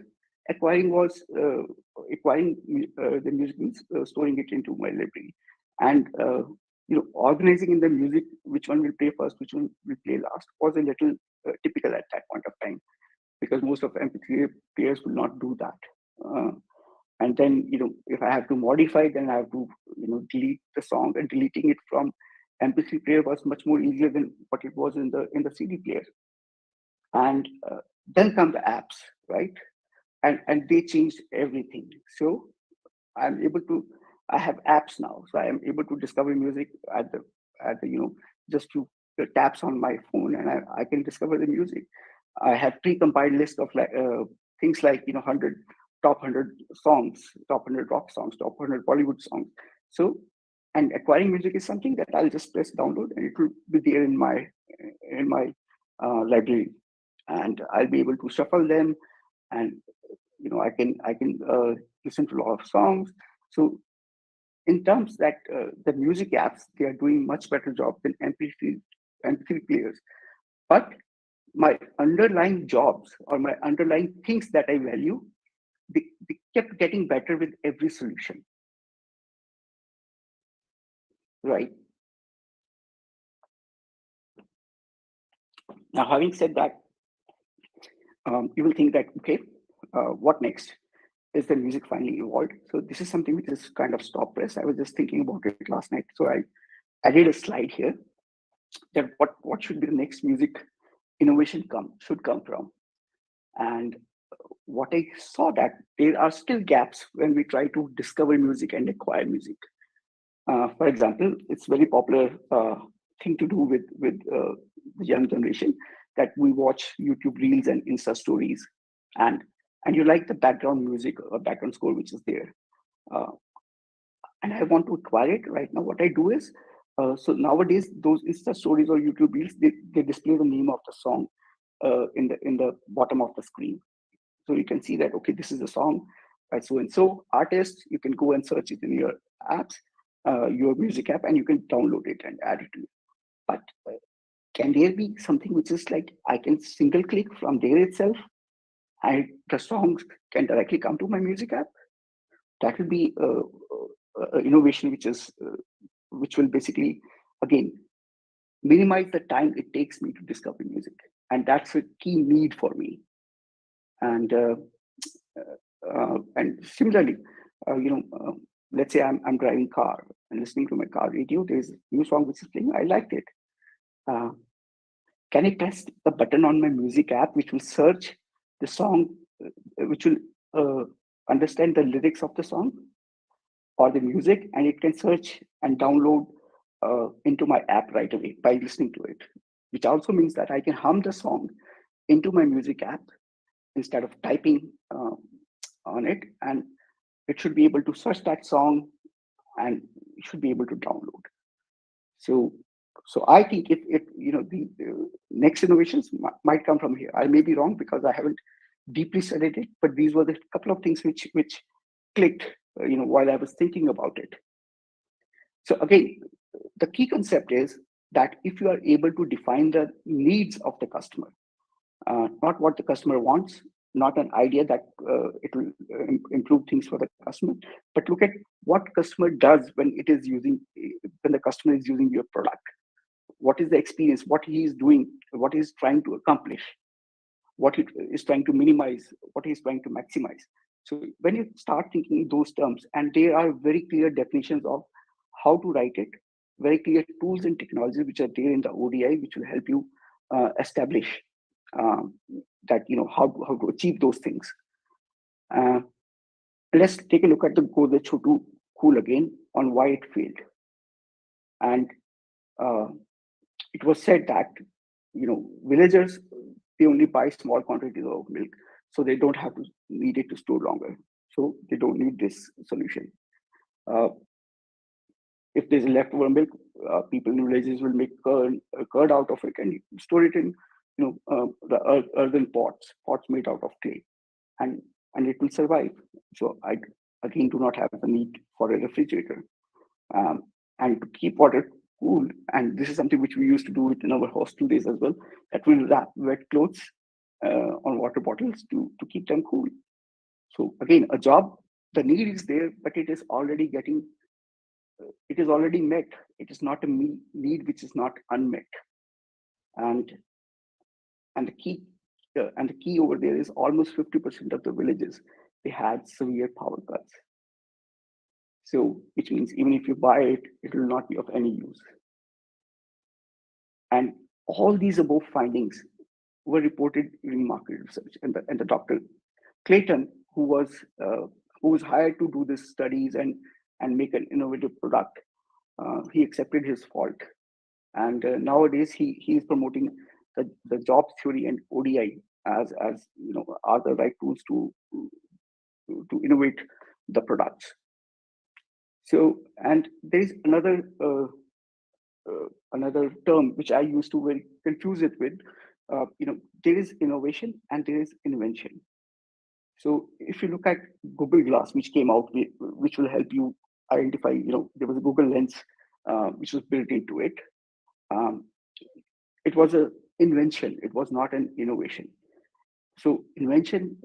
Acquiring the music means storing it into my library, and organizing in the music, which one will play first, which one will play last, was a little typical at that point of time because most of MP3 players will not do that. And then if I have to modify, then I have to delete the song, and deleting it from MP3 player was much more easier than what it was in the CD player. And then come the apps, right? And they changed everything. So I'm able to, I have apps now, so I am able to discover music at the just few taps on my phone, and I can discover the music. I have pre-compiled list of things like 100 top 100 songs, top 100 rock songs, top 100 Bollywood songs. So, and acquiring music is something that I'll just press download, and it will be there in my library, and I'll be able to shuffle them, and I can listen to a lot of songs. So in terms that the music apps, they are doing much better job than MP3 players. But my underlying jobs or my underlying things that I value, they kept getting better with every solution, right? Now, having said that, you will think that, okay, what next? Is the music finally evolved? So this is something which is kind of stop press. I was just thinking about it last night. So I added a slide here that what should be the next music innovation should come from. And what I saw that there are still gaps when we try to discover music and acquire music. For example, it's very popular thing to do with the young generation that we watch YouTube reels and Insta stories, and you like the background music or background score which is there, and I want to acquire it. Right now, what I do is, so nowadays those Insta stories or YouTube reels, they display the name of the song in the bottom of the screen, so you can see that, okay, this is a song by so and so artist. You can go and search it in your apps, your music app, and you can download it and add it to it. But can there be something which is like I can single click from there itself, and the songs can directly come to my music app? That will be innovation, which will basically, again, minimize the time it takes me to discover music, and that's a key need for me. And similarly, let's say I'm driving car and listening to my car radio. There's a new song which is playing. I liked it. Can I press the button on my music app, which will search the song, which will understand the lyrics of the song or the music, and it can search and download into my app right away by listening to it, which also means that I can hum the song into my music app instead of typing on it, and it should be able to search that song and it should be able to download. So I think the next innovations might come from here. I may be wrong because I haven't deeply studied it, but these were the couple of things which clicked while I was thinking about it. So again, the key concept is that if you are able to define the needs of the customer, not what the customer wants, not an idea that it will improve things for the customer, but look at what customer does when the customer is using your product. What is the experience? What he is doing? What he is trying to accomplish? What he is trying to minimize? What he is trying to maximize? So when you start thinking in those terms, and there are very clear definitions of how to write it, very clear tools and technologies which are there in the ODI, which will help you establish that how to achieve those things. Let's take a look at the Go the Chotu Cool again on why it failed. And it was said that villagers, they only buy small quantities of milk, so they don't have to need it to store longer. So they don't need this solution. If there's leftover milk, people in villages will make curd out of it and store it in the earthen pots made out of clay, and it will survive. So I again do not have the need for a refrigerator. And to keep water cool, and this is something which we used to do it in our hostel days as well, that we'll wrap wet clothes on water bottles to keep them cool. So again, a job, the need is there, but it is already met. It is not a need which is not unmet. And the key over there is almost 50% of the villages, they had severe power cuts. So which means even if you buy it, it will not be of any use. And all these above findings were reported during market research, and the Dr. Clayton, who was hired to do these studies and make an innovative product, he accepted his fault. And nowadays he is promoting the job theory and ODI as are the right tools to innovate the products. So, and there is another term which I used to very confuse it with. There is innovation and there is invention. So if you look at Google Glass, which came out, which will help you identify, there was a Google Lens which was built into it. It was an invention. It was not an innovation. So invention,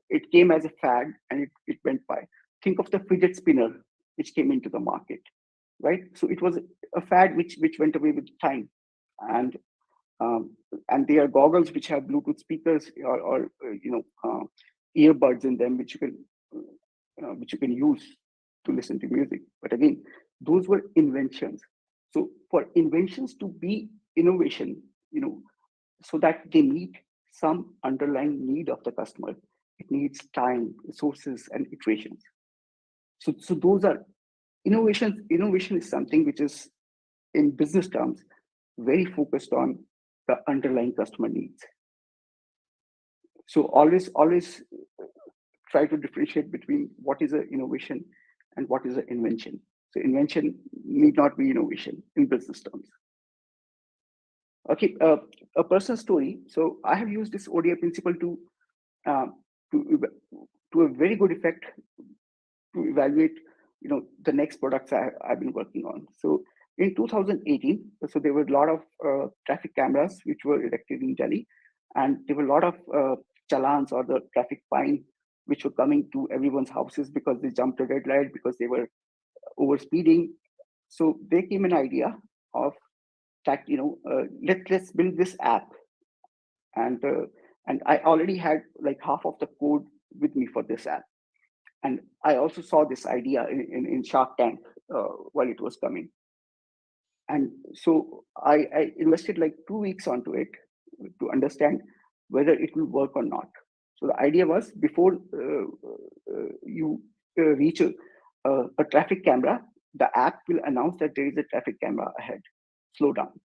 it came as a fad and it went by. Think of the fidget spinner which came into the market, right? So it was a fad which went away with time. And there are goggles which have Bluetooth speakers or earbuds in them which you can use to listen to music. But again, those were inventions. So for inventions to be innovation, so that they meet some underlying need of the customer, it needs time, resources, and iterations. So those are innovations. Innovation is something which is, in business terms, very focused on the underlying customer needs. So always try to differentiate between what is an innovation and what is an invention. So invention need not be innovation in business terms. Okay, a personal story. So I have used this ODI principle to a very good effect to evaluate, the next products I've been working on. So in 2018, so there were a lot of traffic cameras which were erected in Delhi, and there were a lot of challans or the traffic fine which were coming to everyone's houses because they jumped a red light, because they were over speeding. So there came an idea of that, let's build this app. And I already had like half of the code with me for this app. And I also saw this idea in Shark Tank while it was coming. And so I invested like 2 weeks onto it to understand whether it will work or not. So the idea was, before you reach a traffic camera, the app will announce that there is a traffic camera ahead. Slow down.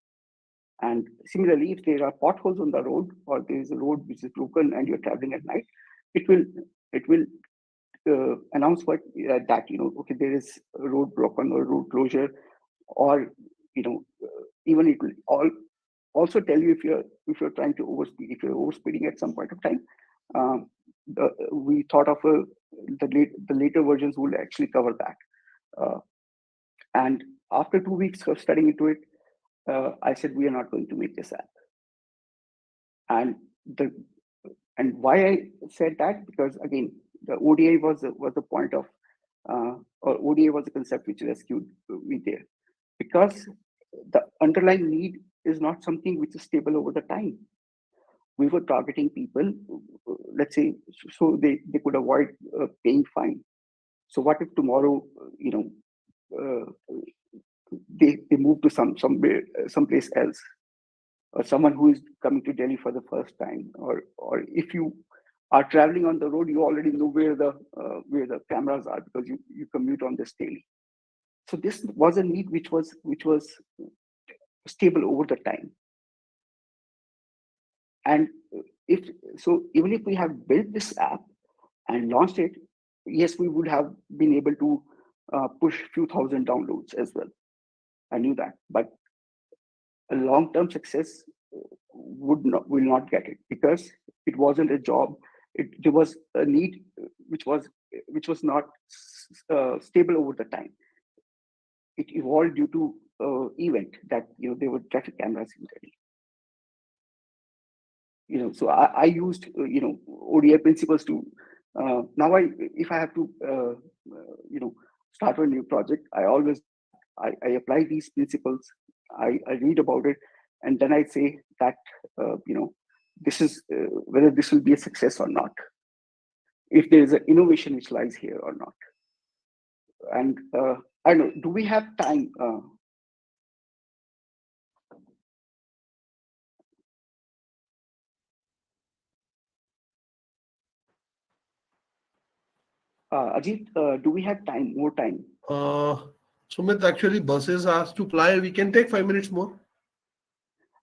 And similarly, if there are potholes on the road, or there is a road which is broken and you're traveling at night, it will announce that okay, there is a road broken or road closure, or even it will also tell you if you're trying to overspeed, if you're overspeeding at some point of time. We thought of the later versions will actually cover that. And after 2 weeks of studying into it, I said, we are not going to make this app. And why I said that, because again, the ODI was the point of, or ODI was the concept which rescued me there, because the underlying need is not something which is stable over the time. We were targeting people, let's say, so they could avoid paying fine. So what if tomorrow, they move to someplace else? or someone who is coming to Delhi for the first time, or if you are traveling on the road, you already know where the cameras are because you commute on this daily. So this was a need which was stable over the time. And even if we have built this app and launched it, yes, we would have been able to push a few thousand downloads as well. I knew that, but a long-term success will not get it because it wasn't a job. There was a need which was not stable over the time. It evolved due to event that there were traffic cameras in Delhi. So I used ODI principles to now if I have to start a new project, I apply these principles. I read about it, and then I say that this is whether this will be a success or not, if there is an innovation which lies here or not. And I don't know, do we have time? Ajit, do we have time? More time? Sumit, actually, buses has to fly. We can take 5 minutes more.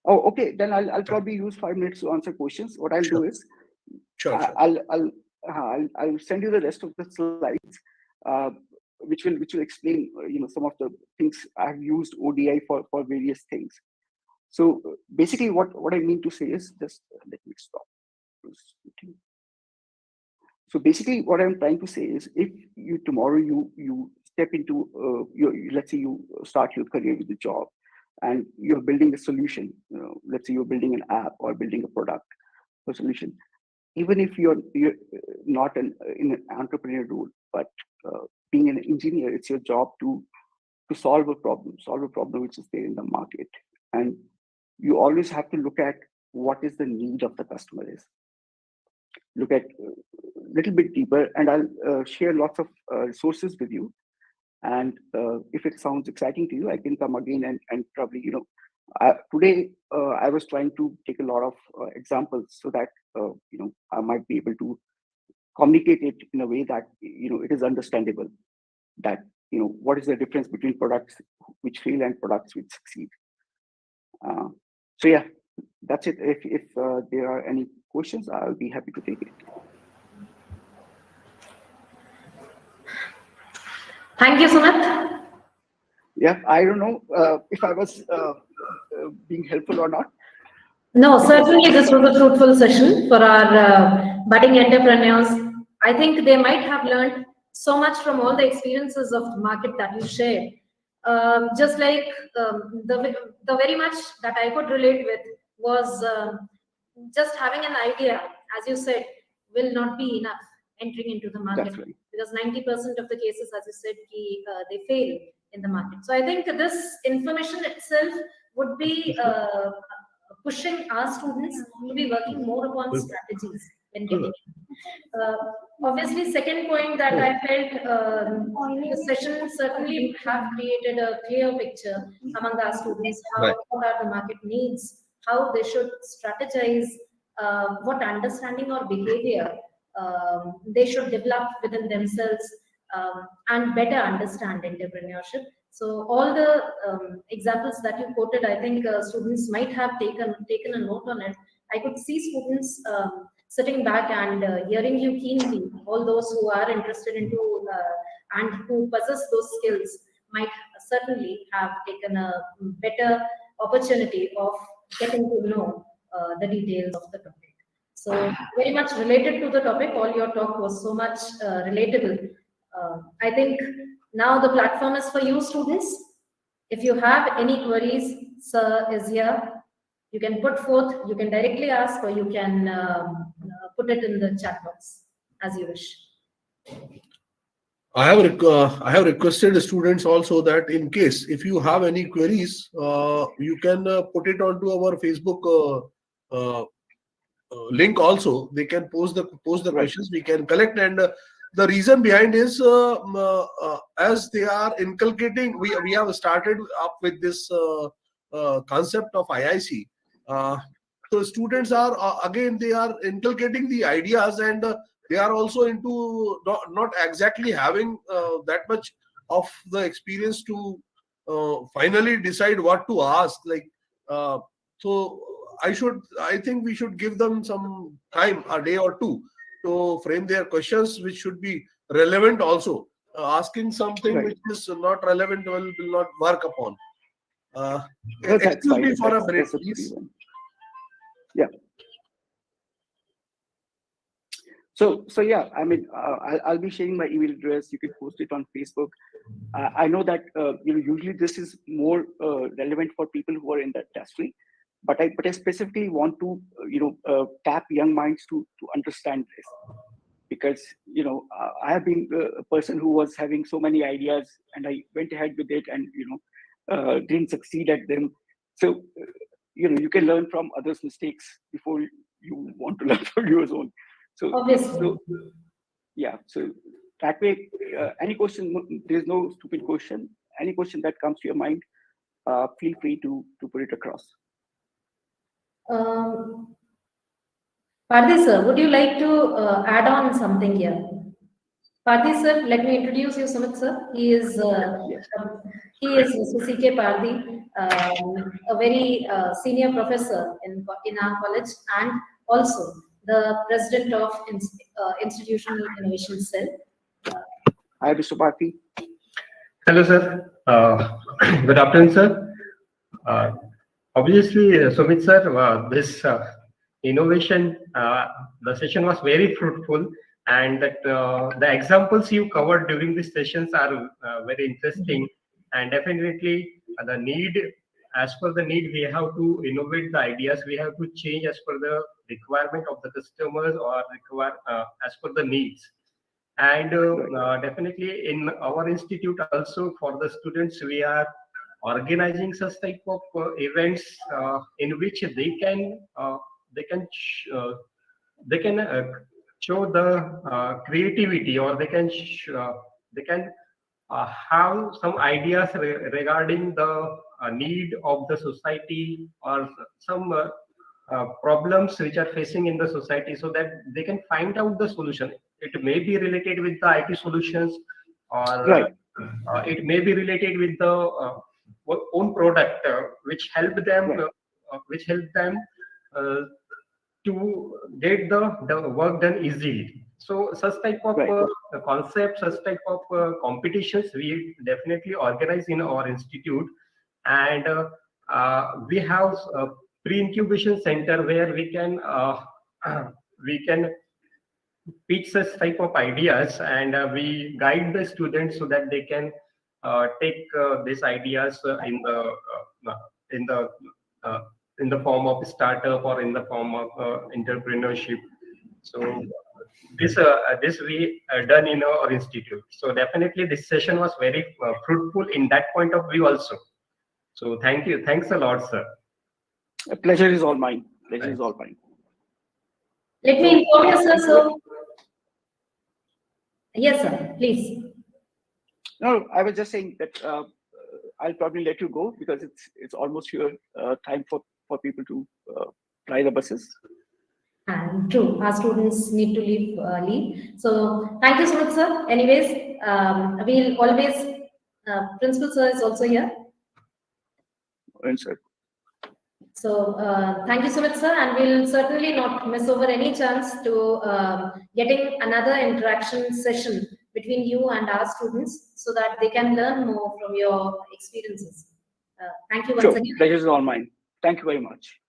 Oh, okay. Then I'll probably use 5 minutes to answer questions. What I'll do is, Sure. I'll send you the rest of the slides, which will explain some of the things I've used ODI for various things. So basically, what I mean to say is, just let me stop. So basically, what I'm trying to say is, if tomorrow you step into let's say you start your career with a job, and you're building a solution. Let's say you're building an app or building a product or solution. Even if you're not in an entrepreneur role, but being an engineer, it's your job to solve a problem which is there in the market, and you always have to look at what is the need of the customer is. Look at a little bit deeper, and I'll share lots of resources with you. And if it sounds exciting to you, I can come again and probably, today I was trying to take a lot of examples so that, I might be able to communicate it in a way that, it is understandable, that, what is the difference between products which fail and products which succeed. So yeah, that's it. If there are any questions, I'll be happy to take it. Thank you, Sumit. Yeah, I don't know if I was being helpful or not. No, certainly this was a fruitful session for our budding entrepreneurs. I think they might have learned so much from all the experiences of the market that you shared. Just like the very much that I could relate with was just having an idea, as you said, will not be enough entering into the market. Right. Because 90% of the cases, as you said, they fail in the market. So I think this information itself would be pushing our students to be working more upon strategies when getting in. Obviously, second point that I felt the session certainly have created a clear picture among our students, what are the market needs, how they should strategize, what understanding or behavior they should develop within themselves, and better understand entrepreneurship. So all the examples that you quoted, I think students might have taken a note on it. I could see students sitting back and hearing you keenly. All those who are interested into and who possess those skills might certainly have taken a better opportunity of getting to know the details of the topic. So very much related to the topic, all your talk was so much relatable. I think now the platform is for you, students. If you have any queries, sir is here. You can put forth, you can directly ask, or you can put it in the chat box as you wish. I have requested the students also that in case if you have any queries, you can put it onto our Facebook link also. They can post the questions. We can collect, and the reason behind is as they are inculcating, we have started up with this concept of IIC, So students are again, they are inculcating the ideas, and they are also into not exactly having that much of the experience to finally decide what to ask. Like so, I think we should give them some time, a day or two, to frame their questions, which should be relevant also. Asking something Right. which is not relevant will not work upon. Uh, Well, that's excuse fine. me for a minute, That's absolutely please. fine. Yeah. So yeah, I mean, I'll be sharing my email address. You can post it on Facebook. I know that usually this is more relevant for people who are in that industry, but I specifically want to tap young minds to understand this, because I have been a person who was having so many ideas, and I went ahead with it, and didn't succeed at them. So you can learn from others' mistakes before you want to learn from your own. Obviously. So yeah, so that way, any question, there's no stupid question. Any question that comes to your mind, feel free to put it across. Parthi sir, would you like to add on something here? Parthi sir, let me introduce you, Sumit sir. He is Yes. CK Parthi, a very senior professor in our college, and also the president of Institutional Innovation Cell. Hi, Mr. Bharti. Hello, sir. Good afternoon, sir. Obviously, Sumit sir, this innovation, the session was very fruitful, and that the examples you covered during these sessions are very interesting, and definitely the need, as per the need, we have to innovate the ideas. We have to change as per the requirement of the customers, or as per the needs. And definitely in our institute also, for the students, we are organizing such type of events in which they can show the creativity, or they can have some ideas regarding the need of the society, or some problems which are facing in the society, so that they can find out the solution. It may be related with the IT solutions, or Right. it may be related with the own product, which help them Right. uh, to get the work done easily. So such type of Right. concepts, such type of competitions, we definitely organize in our institute. And we have a pre-incubation center where we can we can pitch such type of ideas, and we guide the students so that they can take these ideas in the uh, in the form of startup, or in the form of entrepreneurship. So this we done in our institute. So definitely this session was very fruitful in that point of view also. So thank you, thanks a lot, sir. A pleasure is all mine. Pleasure is all mine. Let me inform you, sir. So, yes, sir, please. No, I was just saying that I'll probably let you go, because it's almost your time for people to fly the buses. And true, our students need to leave. So thank you so much, sir. Anyways, we'll always, principal sir is also here. And sir, So thank you so much, sir. And we'll certainly not miss over any chance to getting another interaction session between you and our students, so that they can learn more from your experiences. Thank you once sure, again. pleasure is all mine. Thank you very much.